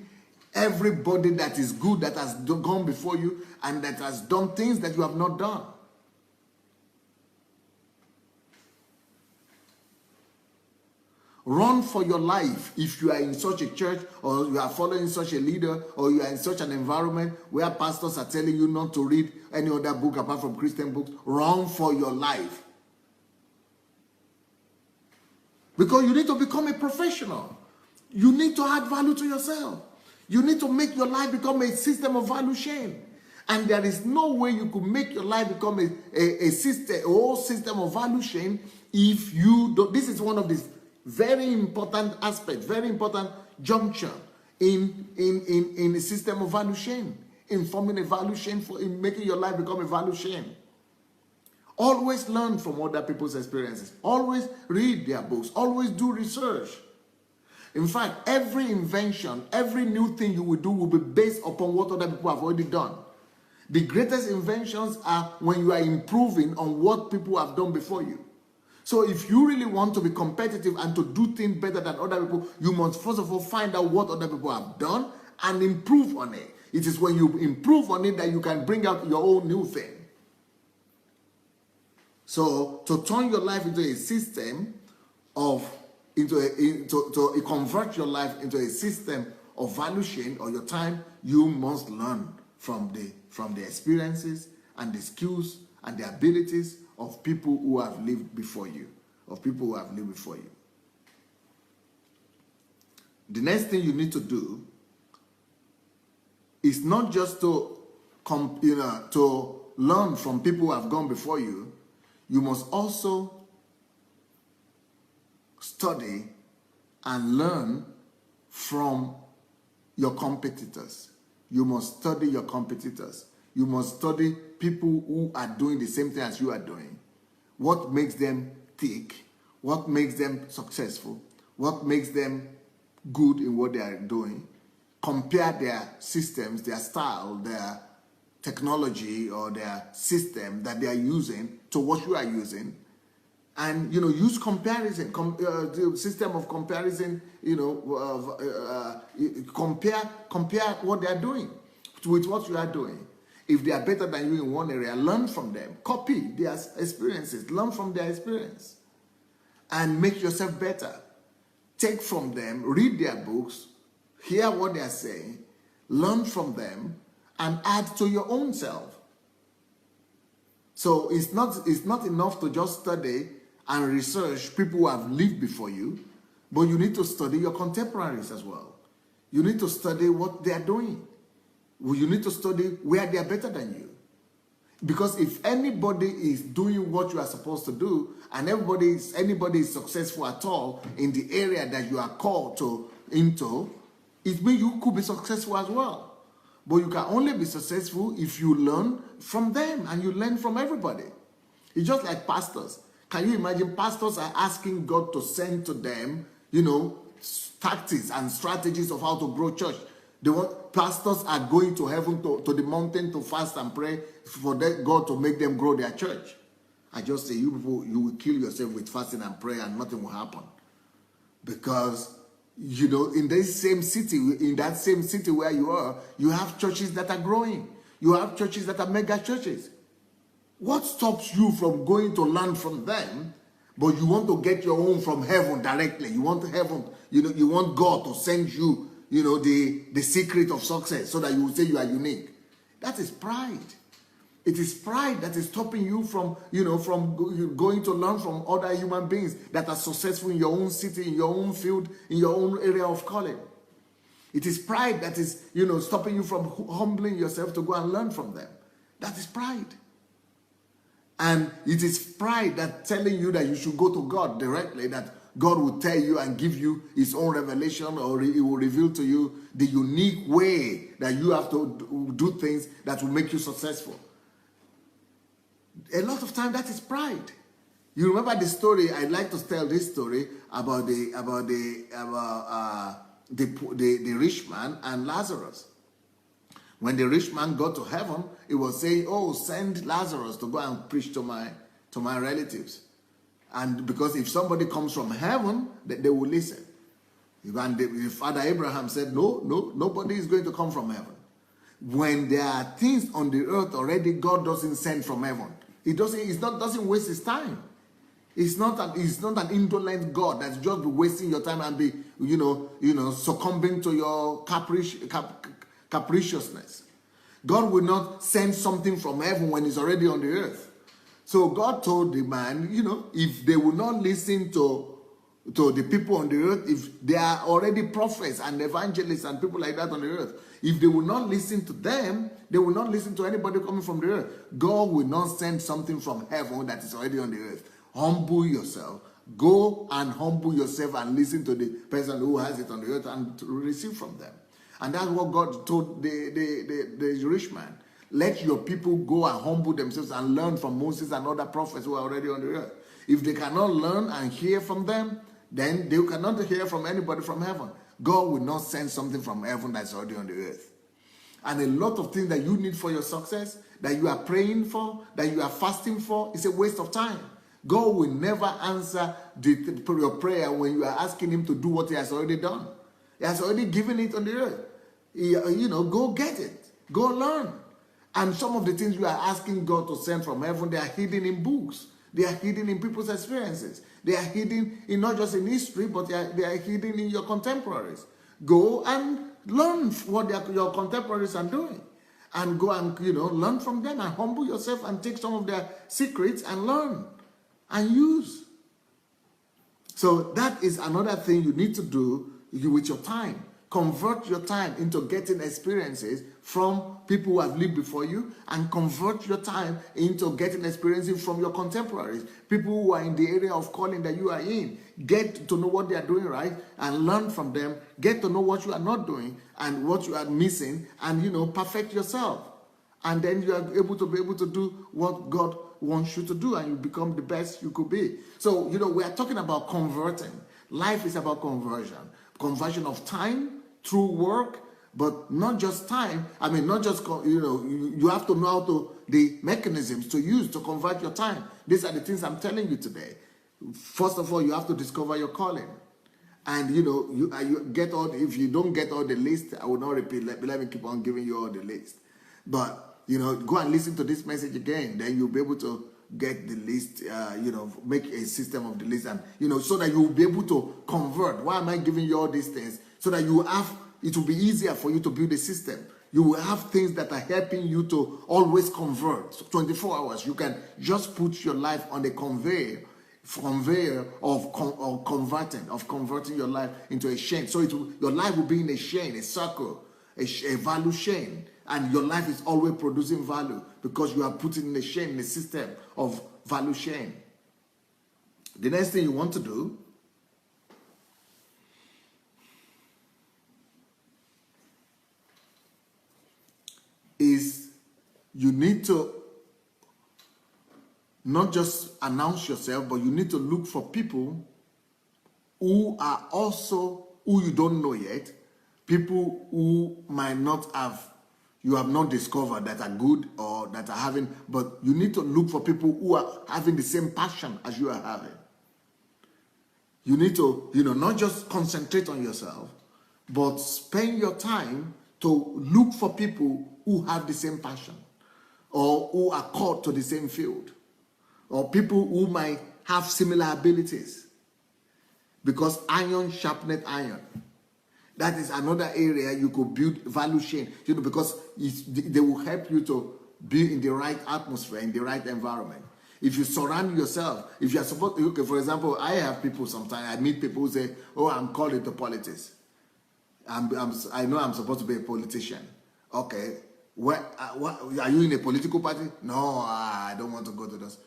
everybody that is good, that has gone before you and that has done things that you have not done. Run for your life if you are in such a church or you are following such a leader or you are in such an environment where pastors are telling you not to read any other book apart from Christian books. Run for your life. Because you need to become a professional. You need to add value to yourself. You need to make your life become a system of value chain. And there is no way you could make your life become a whole system of value chain if you don't. This is one of these very important aspect, very important junction in a system of value chain, in forming a value chain, in making your life become a value chain. Always learn from other people's experiences. Always read their books. Always do research. In fact, every invention, every new thing you will do will be based upon what other people have already done. The greatest inventions are when you are improving on what people have done before you. So if you really want to be competitive and to do things better than other people, you must first of all find out what other people have done and improve on it. It is when you improve on it that you can bring out your own new thing. So to turn your life into a system of, to convert your life into a system of value chain or your time, you must learn from the experiences and the skills and the abilities of people who have lived before you, The next thing you need to do is not just to learn from people who have gone before you. You must also study and learn from your competitors. You must study your competitors. You must study people who are doing the same thing as you are doing. What makes them tick? What makes them successful? What makes them good in what they are doing? Compare their systems, their style, their technology or their system that they are using to what you are using. And, use comparison, the system of comparison, compare what they are doing with what you are doing. If they are better than you in one area, learn from them. Copy their experiences. Learn from their experience. And make yourself better. Take from them, read their books, hear what they are saying, learn from them, and add to your own self. So it's not enough to just study and research people who have lived before you, but you need to study your contemporaries as well. You need to study what they are doing. You need to study where they are better than you. Because if anybody is doing what you are supposed to do, and anybody is successful at all in the area that you are called into, it means you could be successful as well. But you can only be successful if you learn from them and you learn from everybody. It's just like pastors. Can you imagine pastors are asking God to send to them, tactics and strategies of how to grow church? Pastors are going to heaven to the mountain to fast and pray for God to make them grow their church. I just say, you people, you will kill yourself with fasting and prayer and nothing will happen. Because, in that same city where you are, you have churches that are growing. You have churches that are mega churches. What stops you from going to learn from them, but you want to get your own from heaven directly? You want heaven, you want God to send you, the secret of success so that you will say you are unique. That is pride. It is pride that is stopping you from going to learn from other human beings that are successful in your own city, in your own field, in your own area of calling. It is pride that is, stopping you from humbling yourself to go and learn from them. That is pride. And it is pride that telling you that you should go to God directly, that God will tell you and give you his own revelation, or he will reveal to you the unique way that you have to do things that will make you successful. A lot of time that is pride. You remember the story? I'd like to tell this story about the rich man and Lazarus. When the rich man got to heaven, he was saying, "Oh, send Lazarus to go and preach to my relatives." And because if somebody comes from heaven, they will listen. And the father Abraham said, No, nobody is going to come from heaven. When there are things on the earth already, God doesn't send from heaven. He doesn't waste his time. He's not an indolent God that's just wasting your time and be, succumbing to your capriciousness. God will not send something from heaven when it's already on the earth. So God told the man, if they will not listen to the people on the earth, if they are already prophets and evangelists and people like that on the earth, if they will not listen to them, they will not listen to anybody coming from the earth. God will not send something from heaven that is already on the earth. Humble yourself. Go and humble yourself and listen to the person who has it on the earth and to receive from them. And that's what God told the rich man. Let your people go and humble themselves and learn from Moses and other prophets who are already on the earth. If they cannot learn and hear from them, then they cannot hear from anybody from heaven. God will not send something from heaven that's already on the earth. And a lot of things that you need for your success, that you are praying for, that you are fasting for, is a waste of time. God will never answer your prayer when you are asking him to do what he has already done. He has already given it on the earth. Go get it. Go learn. And some of the things you are asking God to send from heaven, they are hidden in books. They are hidden in people's experiences. They are hidden in not just in history, but they are hidden in your contemporaries. Go and learn what your contemporaries are doing. And go and, learn from them and humble yourself and take some of their secrets and learn and use. So that is another thing you need to do with your time. Convert your time into getting experiences from people who have lived before you, and convert your time into getting experiences from your contemporaries, people who are in the area of calling that you are in. Get to know what they are doing right and learn from them. Get to know what you are not doing and what you are missing, and perfect yourself. And then you are able to do what God wants you to do, and you become the best you could be. So, we are talking about converting. Life is about conversion. Conversion of time through work, but not just time. Not just, you have to know the mechanisms to use to convert your time. These are the things I'm telling you today. First of all, you have to discover your calling. And, you get all, if you don't get all the list, I will not repeat, let me keep on giving you all the list. But, go and listen to this message again, then you'll be able to get the list, make a system of the list, and, so that you will be able to convert. Why am I giving you all these things? So that you have it will be easier for you to build a system. You will have things that are helping you to always convert. So 24 hours, you can just put your life on a conveyor of converting your life into a chain. So your life will be in a chain, a circle, a value chain. And your life is always producing value because you are putting in a chain, in a system of value chain. The next thing you want to do is you need to not just announce yourself, but you need to look for people who are also, who you don't know yet, people who might not have, you have not discovered that are good or that are having, but you need to look for people who are having the same passion as you are having. You need to, not just concentrate on yourself, but spend your time to look for people who have the same passion or who are called to the same field or people who might have similar abilities. Because iron sharpened iron. That is another area you could build value chain, because they will help you to be in the right atmosphere, in the right environment. If you surround yourself, if you are supposed, okay, for example, I have people sometimes, I meet people who say, oh, I'm called into politics. I know I'm supposed to be a politician. Okay, what are you in a political party? No, I don't want to go to those.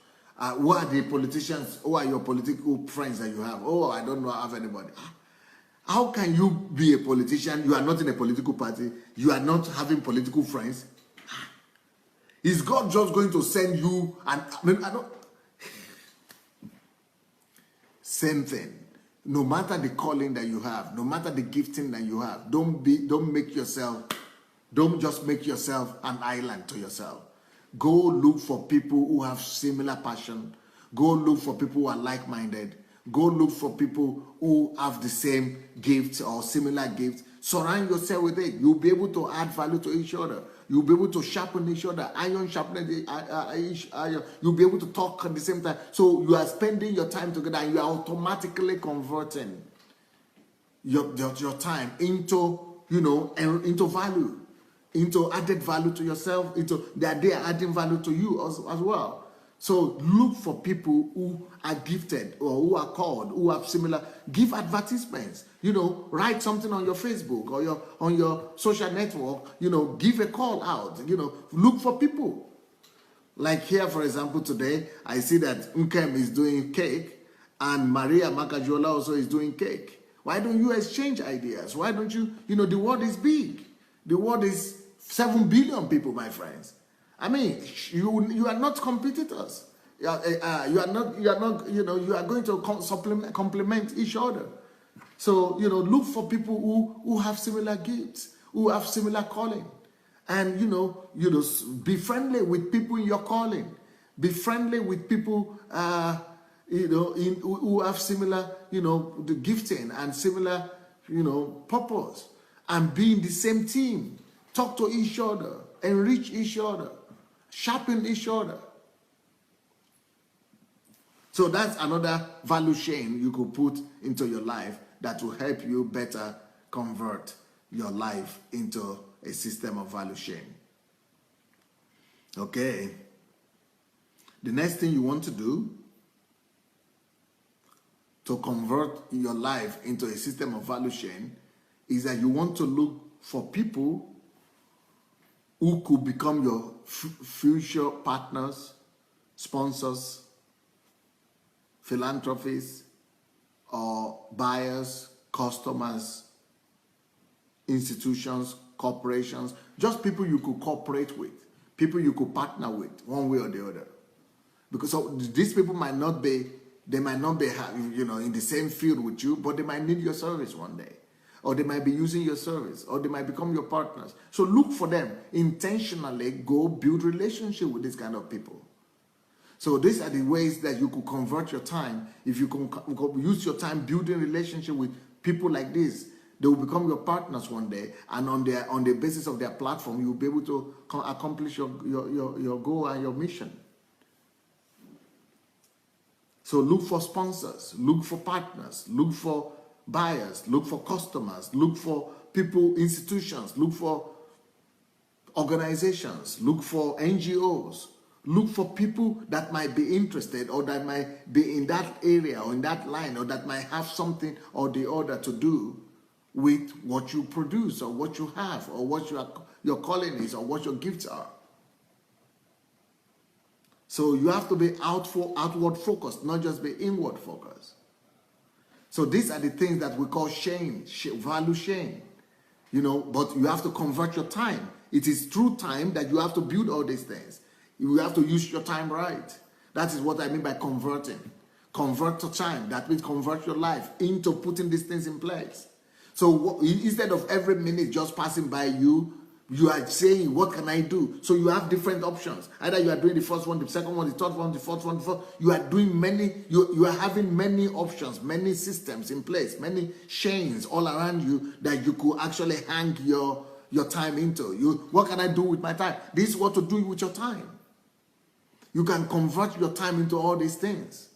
What are the politicians? Who are your political friends that you have? Oh, I don't have anybody. How can you be a politician? You are not in a political party. You are not having political friends. Is God just going to send you? And I don't. Same thing. No matter the calling that you have, no matter the gifting that you have, don't just make yourself an island to yourself. Go look for people who have similar passion. Go look for people who are like-minded. Go look for people who have the same gifts or similar gifts. Surround yourself with it. You'll be able to add value to each other. You'll be able to sharpen each other. Iron sharpen each iron. You'll be able to talk at the same time. So you are spending your time together and you are automatically converting your time into, into value, into added value to yourself, into that they are adding value to you as well. So look for people who are gifted or who are called, who have similar, give advertisements, write something on your Facebook or on your social network, give a call out, look for people. Like here, for example, today, I see that Nkem is doing cake and Maria Makajola also is doing cake. Why don't you exchange ideas? Why don't you, the world is big. The world is 7 billion people, my friends. I mean, you are not competitors. You are going to complement each other. So, look for people who have similar gifts, who have similar calling. And, be friendly with people in your calling. Be friendly with people, who have similar, the gifting and similar, purpose. And be in the same team. Talk to each other. Enrich each other. Sharpen each other. So that's another value chain you could put into your life that will help you better convert your life into a system of value chain. Okay. The next thing you want to do to convert your life into a system of value chain is that you want to look for people who could become your future partners, sponsors, philanthropists, or buyers, customers, institutions, corporations, just people you could cooperate with, people you could partner with one way or the other. Because these people might not be, in the same field with you, but they might need your service one day. Or they might be using your service, or they might become your partners. So look for them. Intentionally go build relationship with these kind of people. So these are the ways that you could convert your time. If you can use your time building relationship with people like this, they will become your partners one day, and on the basis of their platform, you'll be able to accomplish your goal and your mission. So look for sponsors, look for partners, look for buyers, look for customers, look for people, institutions, look for organizations, look for NGOs, look for people that might be interested or that might be in that area or in that line or that might have something or the other to do with what you produce or what you have or what your calling is or what your gifts are. So you have to be outward focused, not just be inward focused. So these are the things that we call shame, value shame. But you have to convert your time. It is through time that you have to build all these things. You have to use your time right. That is what I mean by converting. Convert your time. That means convert your life into putting these things in place. So instead of every minute just passing by you, you are saying, what can I do? So you have different options. Either you are doing the first one, the second one, the third one, the fourth one, the fourth. You are doing many, you are having many options, many systems in place, many chains all around you that you could actually hang your time into. What can I do with my time? This is what to do with your time. You can convert your time into all these things.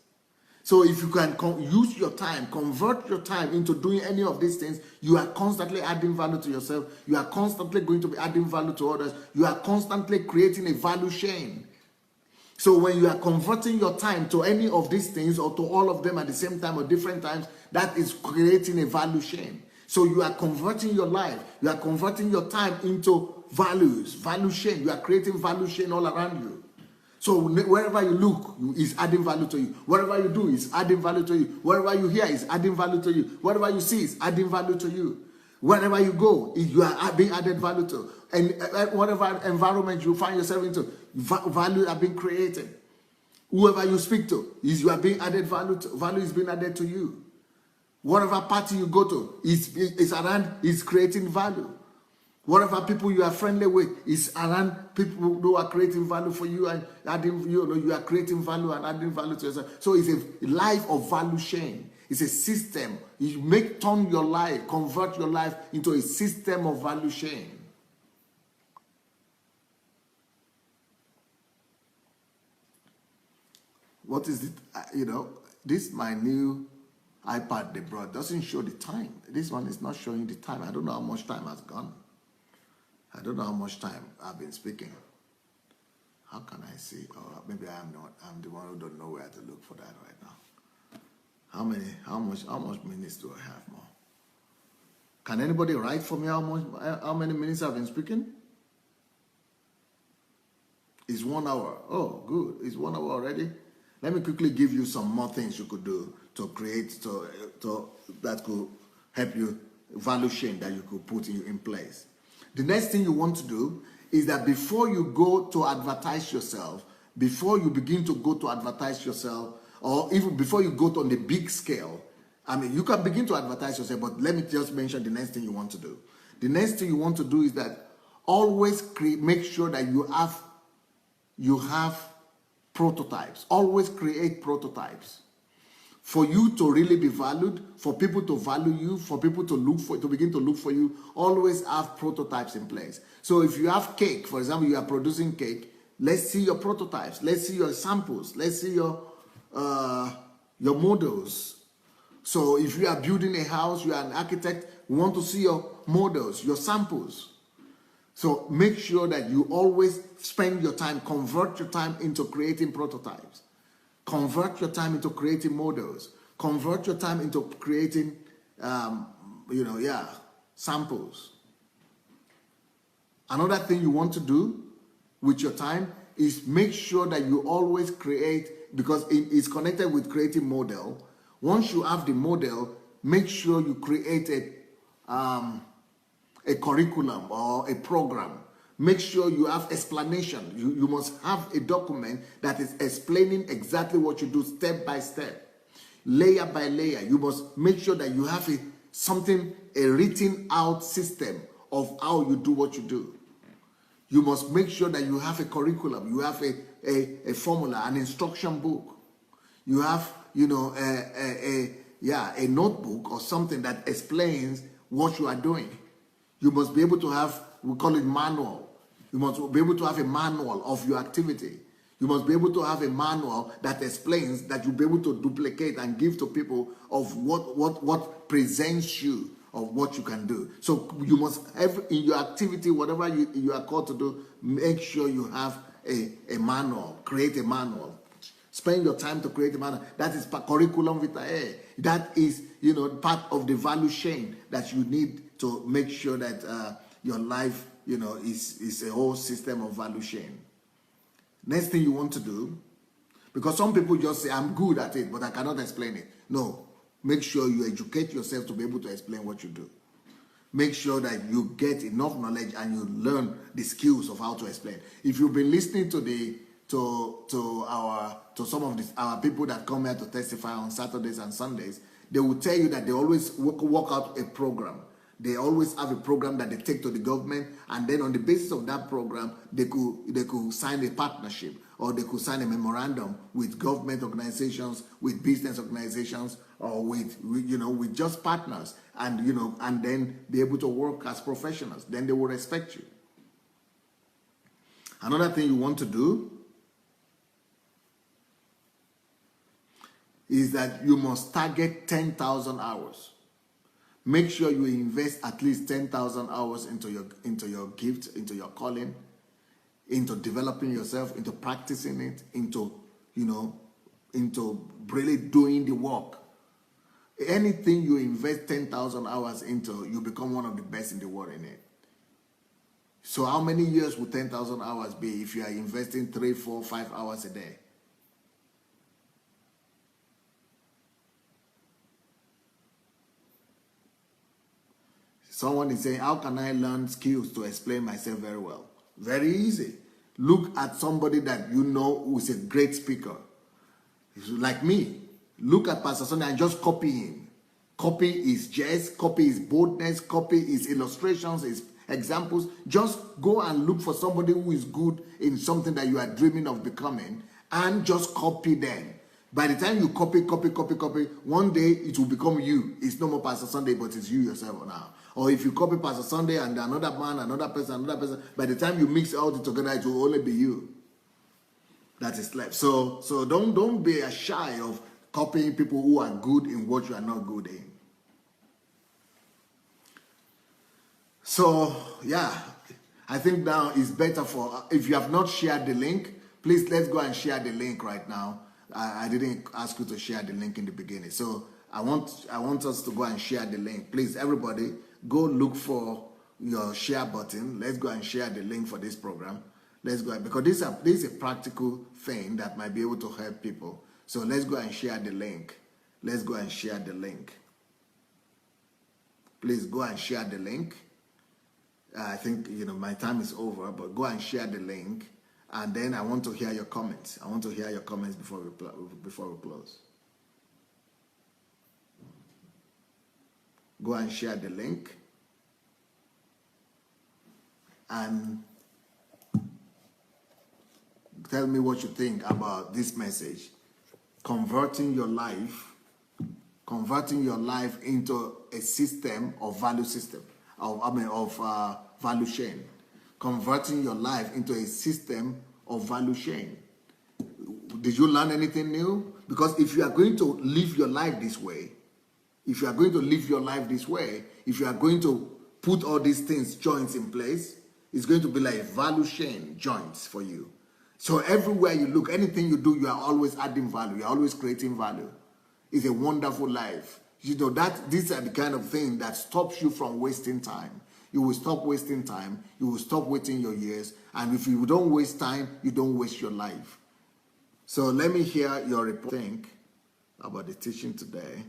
So if you can use your time, convert your time into doing any of these things, you are constantly adding value to yourself. You are constantly going to be adding value to others. You are constantly creating a value chain. So when you are converting your time to any of these things or to all of them at the same time or different times, that is creating a value chain. So you are converting your life. You are converting your time into values, value chain. You are creating value chain all around you. So wherever you look, is adding value to you. Whatever you do is adding value to you. Whatever you hear is adding value to you. Whatever you see is adding value to you. Wherever you go, you are being added value to. And whatever environment you find yourself into, value are being created. Whoever you speak to, you are being added value to. Value is being added to you. Whatever party you go to, is creating value. Whatever people you are friendly with is around people who are creating value for you and adding, you are creating value and adding value to yourself. So it's a life of value chain. It's a system. You turn your life, convert your life into a system of value chain. What is it? This my new iPad they brought doesn't show the time. This one is not showing the time. I don't know how much time has gone. I don't know how much time I've been speaking. How can I see? Or maybe I'm not. I'm the one who don't know where to look for that right now. How much minutes do I have more? Can anybody write for me how many minutes I've been speaking? It's 1 hour. Oh, good. It's 1 hour already. Let me quickly give you some more things you could do to create that could help you value chain that you could put in place. The next thing you want to do is that before you go to advertise yourself, before you begin to go to advertise yourself, or even before you go to on the big scale, you can begin to advertise yourself, but let me just mention the next thing you want to do. The next thing you want to do is that always make sure that you have prototypes. Always create prototypes. For you to really be valued, for people to value you, for people to begin to look for you, always have prototypes in place. So if you have cake, for example, you are producing cake, let's see your prototypes, let's see your samples, let's see your models. So if you are building a house, you are an architect, we want to see your models, your samples. So make sure that you always spend your time, convert your time into creating prototypes. Convert your time into creating models. Convert your time into creating, samples. Another thing you want to do with your time is make sure that you always create, because it's connected with creating model. Once you have the model, make sure you create a curriculum or a program. Make sure you have explanation. You must have a document that is explaining exactly what you do step by step, layer by layer. You must make sure that you have a written out system of how you do what you do. You must make sure that you have a curriculum. You have a formula, an instruction book. You have, a notebook or something that explains what you are doing. You must be able to have, we call it manual. You must be able to have a manual of your activity. You must be able to have a manual that explains, that you'll be able to duplicate and give to people of what presents you, of what you can do. So you must have in your activity, whatever you are called to do, make sure you have a manual, create a manual. Spend your time to create a manual. That is curriculum vitae. That is, part of the value chain that you need to make sure that your life, is a whole system of value chain. Next thing you want to do, because some people just say, I'm good at it, but I cannot explain it. No, make sure you educate yourself to be able to explain what you do. Make sure that you get enough knowledge and you learn the skills of how to explain. If you've been listening to some of our people that come here to testify on Saturdays and Sundays, they will tell you that they always work out a program. They always have a program that they take to the government, and then on the basis of that program, they could sign a partnership, or they could sign a memorandum with government organizations, with business organizations, or with just partners, and and then be able to work as professionals. Then they will respect you. Another thing you want to do is that you must target 10,000 hours. Make sure you invest at least 10,000 hours into your gift, into your calling, into developing yourself, into practicing it, into really doing the work. Anything you invest 10,000 hours into, you become one of the best in the world in it. So how many years would 10,000 hours be if you are investing 3, 4, 5 hours a day? Someone is saying, how can I learn skills to explain myself very well? Very easy. Look at somebody that you know who is a great speaker. Like me. Look at Pastor Sunday and just copy him. Copy his jest, copy his boldness, copy his illustrations, his examples. Just go and look for somebody who is good in something that you are dreaming of becoming, and just copy them. By the time you copy, one day it will become you. It's no more Pastor Sunday, but it's you yourself now. Or if you copy Pastor Sunday and another man, another person, by the time you mix all together, it will only be you that is left. So don't be shy of copying people who are good in what you are not good in. So yeah, I think now it's better for, if you have not shared the link, please let's go and share the link right now. I didn't ask you to share the link in the beginning, so I want us to go and share the link. Please, everybody, go look for your share button. Let's go and share the link for this program. Let's go, because this is a practical thing that might be able to help people. So let's go and share the link. Let's go and share the link. Please go and share the link. I think my time is over, but go and share the link. And then I want to hear your comments. I want to hear your comments before we close. Go and share the link. And tell me what you think about this message. Converting your life into a system of value system, of value chain. Converting your life into a system of value chain. Did you learn anything new? Because if you are going to live your life this way, if you are going to put all these things, joints in place, it's going to be like value chain joints for you. So everywhere you look, anything you do, you are always adding value. You're always creating value. It's a wonderful life. These are the kind of thing that stops you from wasting time. You will stop wasting time. You will stop waiting your years. And if you don't waste time, you don't waste your life. So let me hear your report. Think about the teaching today.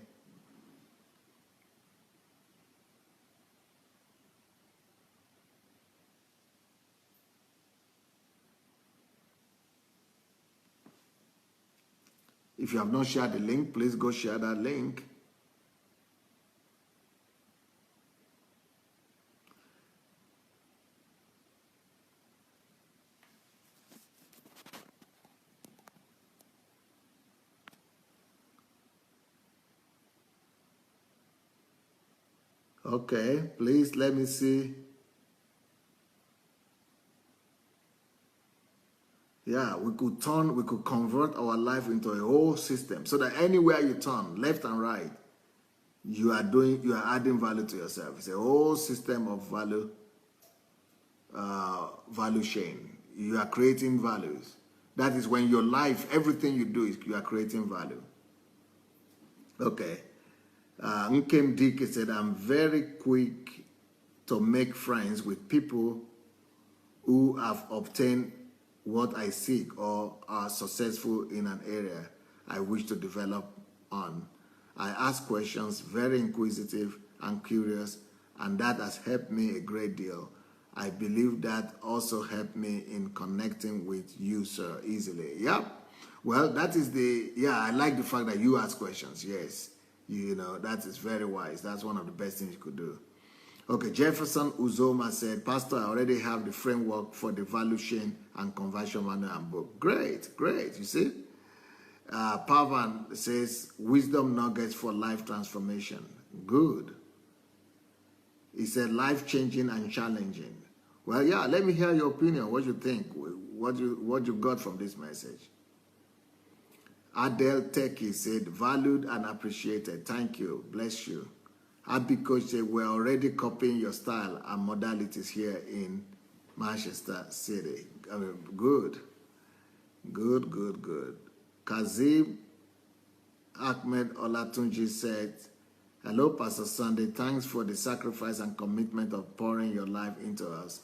If you have not shared the link, please go share that link. Okay, please let me see. Yeah, we could convert our life into a whole system so that anywhere you turn, left and right, you are adding value to yourself. It's a whole system of value chain. You are creating values. That is when your life, everything you do, is you are creating value. Okay. Nkem Dike said, I'm very quick to make friends with people who have obtained what I seek or are successful in an area I wish to develop on. I ask questions, very inquisitive and curious, and that has helped me a great deal. I believe that also helped me in connecting with you, sir, easily. Yeah. Well, that is I like the fact that you ask questions. Yes. You know, that is very wise. That's one of the best things you could do. Okay, Jefferson Uzoma said, Pastor, I already have the framework for the value chain and conversion manual and book. Great, great. You see? Pavan says, wisdom nuggets for life transformation. Good. He said, life-changing and challenging. Well, yeah, let me hear your opinion. What you think? What you got from this message? Adele Teki said, valued and appreciated. Thank you. Bless you. Happy Coach said, we're already copying your style and modalities here in Manchester City. I mean, good. Good, good, good. Kazim Ahmed Olatunji said, hello, Pastor Sunday. Thanks for the sacrifice and commitment of pouring your life into us.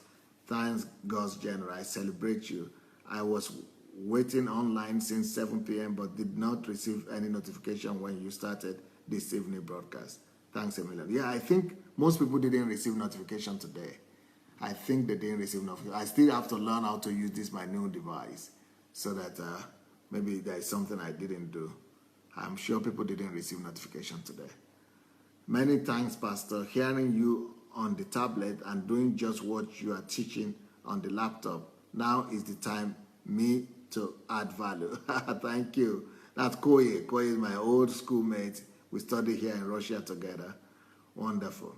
Thanks, God's General. I celebrate you. I was waiting online since 7 p.m. but did not receive any notification when you started this evening broadcast. Thanks a million. Yeah, I think most people didn't receive notification today. I think they didn't receive notification. I still have to learn how to use this, my new device, so that maybe there is something I didn't do. I'm sure people didn't receive notification today. Many thanks, Pastor. Hearing you on the tablet and doing just what you are teaching on the laptop. Now is the time me to add value. Thank you. That's Koye. Koye is my old schoolmate. We studied here in Russia together. Wonderful.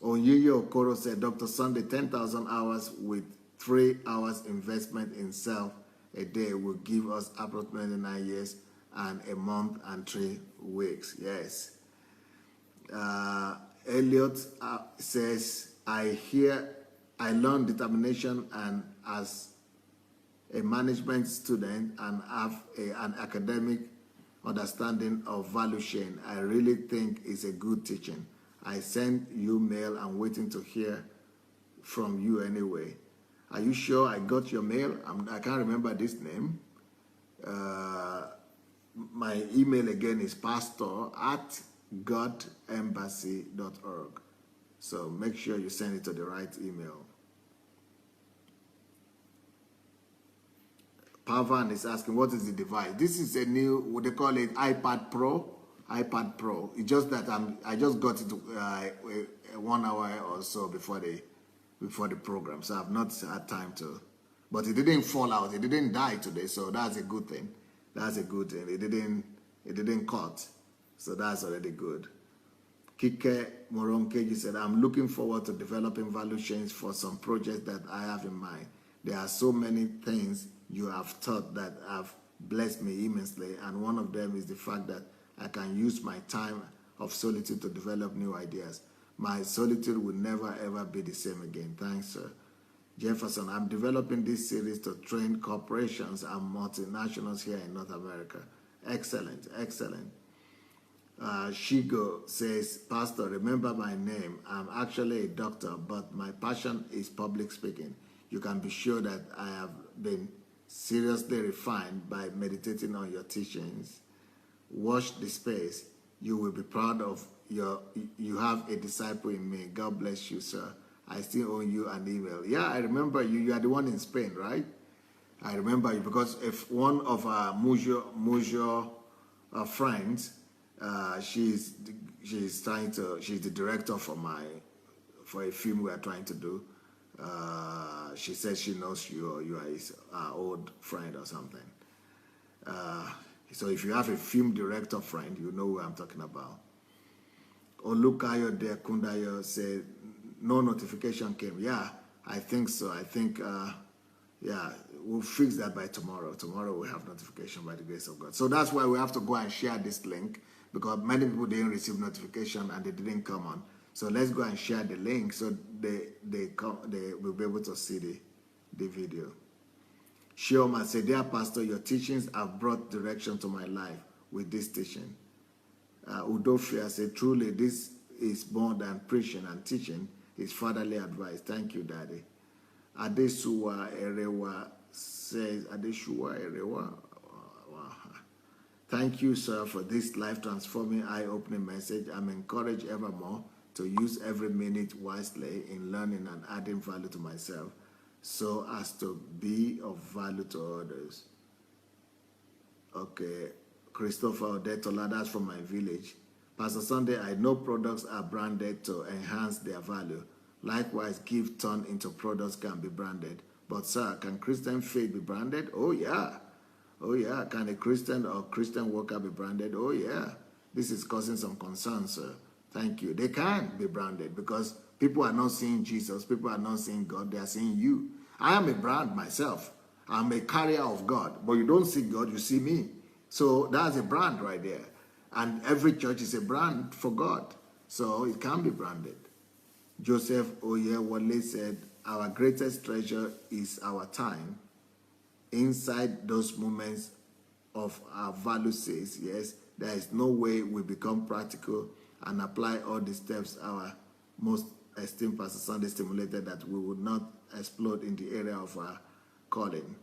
Onyinye Okoro said, Dr. Sunday, 10,000 hours with 3 hours investment in self a day will give us approximately 9 years and a month and 3 weeks. Yes. Elliot says, I learned determination and as a management student and have an academic understanding of value chain. I really think it's a good teaching. I sent you mail. I'm waiting to hear from you anyway. Are you sure I got your mail? I can't remember this name. My email again is pastor@godembassy.org. So make sure you send it to the right email. Pavan is asking, what is the device? This is a new, what they call it, iPad Pro. iPad Pro. It's just that I just got it 1 hour or so before the program, so I've not had time to. But it didn't fall out. It didn't die today, so that's a good thing. That's a good thing. It didn't cut, so that's already good. Kike Moronkeji said, I'm looking forward to developing value chains for some projects that I have in mind. There are so many things you have taught that have blessed me immensely, and one of them is the fact that I can use my time of solitude to develop new ideas. My solitude will never ever be the same again. Thanks, sir. Jefferson, I'm developing this series to train corporations and multinationals here in North America. Excellent, excellent. Shigo says, Pastor, remember my name. I'm actually a doctor, but my passion is public speaking. You can be sure that I have been seriously refined by meditating on your teachings. Watch the space. You will be proud of you have a disciple in me. God bless you, sir. I still owe you an email. Yeah, I remember you. You are the one in Spain, right? I remember you because if one of our Mujo friends, she's the director for a film we are trying to do. She says she knows you, or you are his old friend or something. So if you have a film director friend, you know who I'm talking about. Olukayo de Kundayo said, no notification came. Yeah, I think so. I think, yeah, we'll fix that by tomorrow. Tomorrow we'll have notification by the grace of God. So that's why we have to go and share this link, because many people didn't receive notification and they didn't come on. So let's go and share the link so they will be able to see the video. Shioma said, dear pastor, your teachings have brought direction to my life with this teaching. Udofia said, truly this is more than preaching and teaching, it's fatherly advice. Thank you, Daddy. Adesuwa Erewa says, Adeshuwa Erewa, thank you, sir, for this life-transforming, eye-opening message. I'm encouraged evermore to use every minute wisely in learning and adding value to myself so as to be of value to others. Okay, Christopher Odetola, that's from my village. Pastor Sunday, I know products are branded to enhance their value. Likewise, gift turned into products can be branded. But sir, can Christian faith be branded? Oh yeah. Oh yeah. Can a Christian or Christian worker be branded? Oh yeah. This is causing some concern, sir. Thank you. They can be branded because people are not seeing Jesus. People are not seeing God. They are seeing you. I am a brand myself. I'm a carrier of God. But you don't see God, you see me. So that's a brand right there. And every church is a brand for God. So it can be branded. Joseph Oyewole said, our greatest treasure is our time. Inside those moments of our value says, yes, there is no way we become practical and apply all the steps our most esteemed Pastor Sunday stimulated that we would not explode in the area of our calling.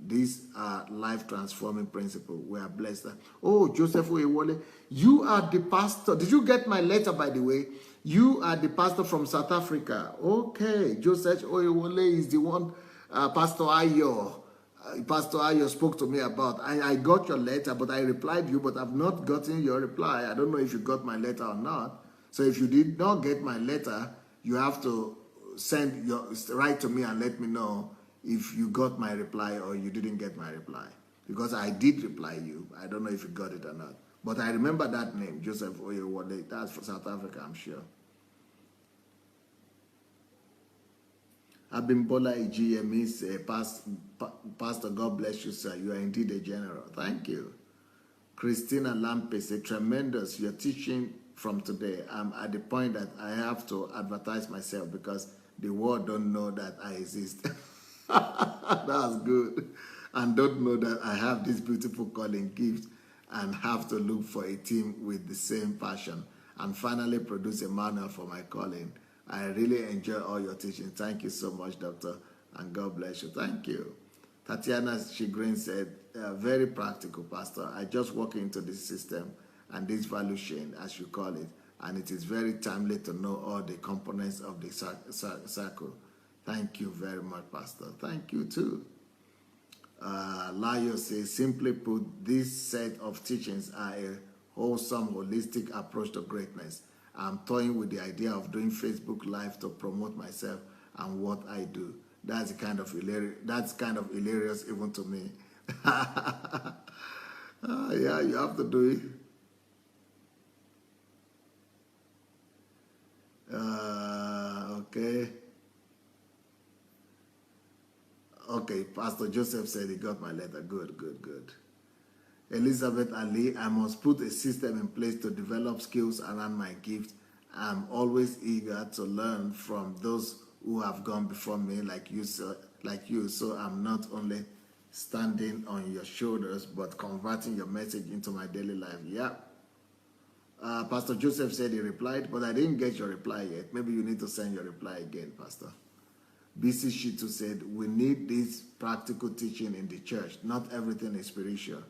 These are life-transforming principles. We are blessed. Oh, Joseph Oyewole, you are the pastor. Did you get my letter, by the way? You are the pastor from South Africa. Okay, Joseph Oyewole is the one Pastor Ayo spoke to me about. I got your letter, but I replied you, but I've not gotten your reply. I don't know if you got my letter or not. So if you did not get my letter, you have to write to me and let me know if you got my reply or you didn't get my reply. Because I did reply you. I don't know if you got it or not. But I remember that name, Joseph Oyewole. That's for South Africa, I'm sure. Abimbola EGME say, Pastor, God bless you, sir. You are indeed a general. Thank you. Christina Lampe say, tremendous. Your teaching from today. I'm at the point that I have to advertise myself because the world don't know that I exist. That's good. And don't know that I have this beautiful calling gift and have to look for a team with the same passion and finally produce a manual for my calling. I really enjoy all your teaching. Thank you so much, Doctor, and God bless you. Thank you. Tatiana Chigrin said, very practical, Pastor. I just walk into this system and this value chain, as you call it, and it is very timely to know all the components of the circle. Thank you very much, Pastor. Thank you, too. Layo says, simply put, this set of teachings are a wholesome, holistic approach to greatness. I'm toying with the idea of doing Facebook Live to promote myself and what I do. That's kind of hilarious even to me. Yeah, you have to do it. Okay. Okay, Pastor Joseph said he got my letter. Good, good, good. Elizabeth Ali, I must put a system in place to develop skills around my gift. I'm always eager to learn from those who have gone before me, like you. So I'm not only standing on your shoulders, but converting your message into my daily life. Yeah. Pastor Joseph said he replied, but I didn't get your reply yet. Maybe you need to send your reply again, Pastor. BC Shitu said, we need this practical teaching in the church. Not everything is spiritual.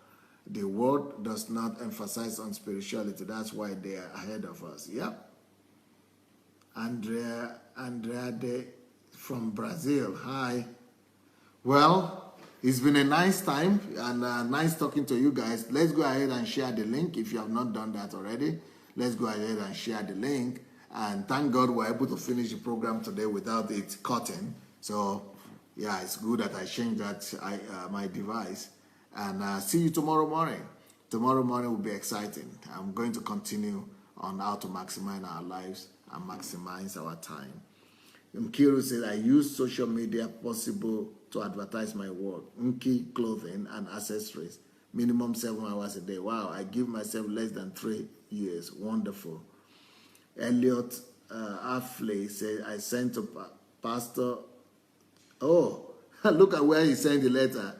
The world does not emphasize on spirituality. That's why they are ahead of us. Yep. Andrea De from Brazil. Hi. Well, it's been a nice time and nice talking to you guys. Let's go ahead and share the link if you have not done that already. Let's go ahead and share the link. And thank God we're able to finish the program today without it cutting. So, yeah, it's good that I changed that my device. And see you tomorrow morning. Tomorrow morning will be exciting. I'm going to continue on how to maximize our lives and maximize our time. Mkiru said, I use social media possible to advertise my work. Nki clothing and accessories. minimum 7 hours a day. Wow, I give myself less than 3 years. Wonderful. Elliot Affley said, I sent to Pastor. Oh, look at where he sent the letter.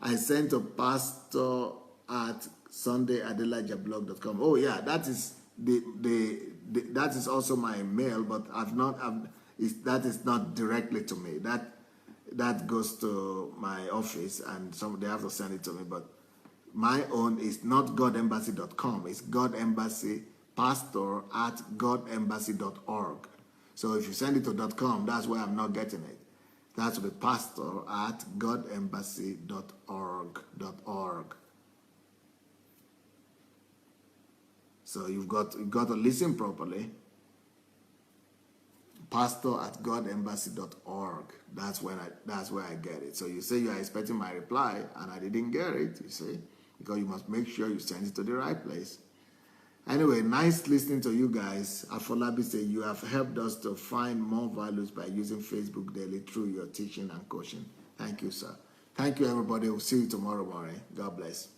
I sent to pastor at sundayadelajablog.com. Oh yeah, that is that is also my mail, but that is not directly to me. That goes to my office, and they have to send it to me. But my own is not godembassy.com. It's godembassy pastor at godembassy.org. So if you send it to .com, that's where I'm not getting it. That's the pastor at godembassy.org. So you've got to listen properly. Pastor at godembassy.org. That's where I get it. So you say you are expecting my reply, and I didn't get it. You see, because you must make sure you send it to the right place. Anyway, nice listening to you guys. Afolabi said, you have helped us to find more values by using Facebook daily through your teaching and coaching. Thank you, sir. Thank you, everybody. We'll see you tomorrow morning. God bless.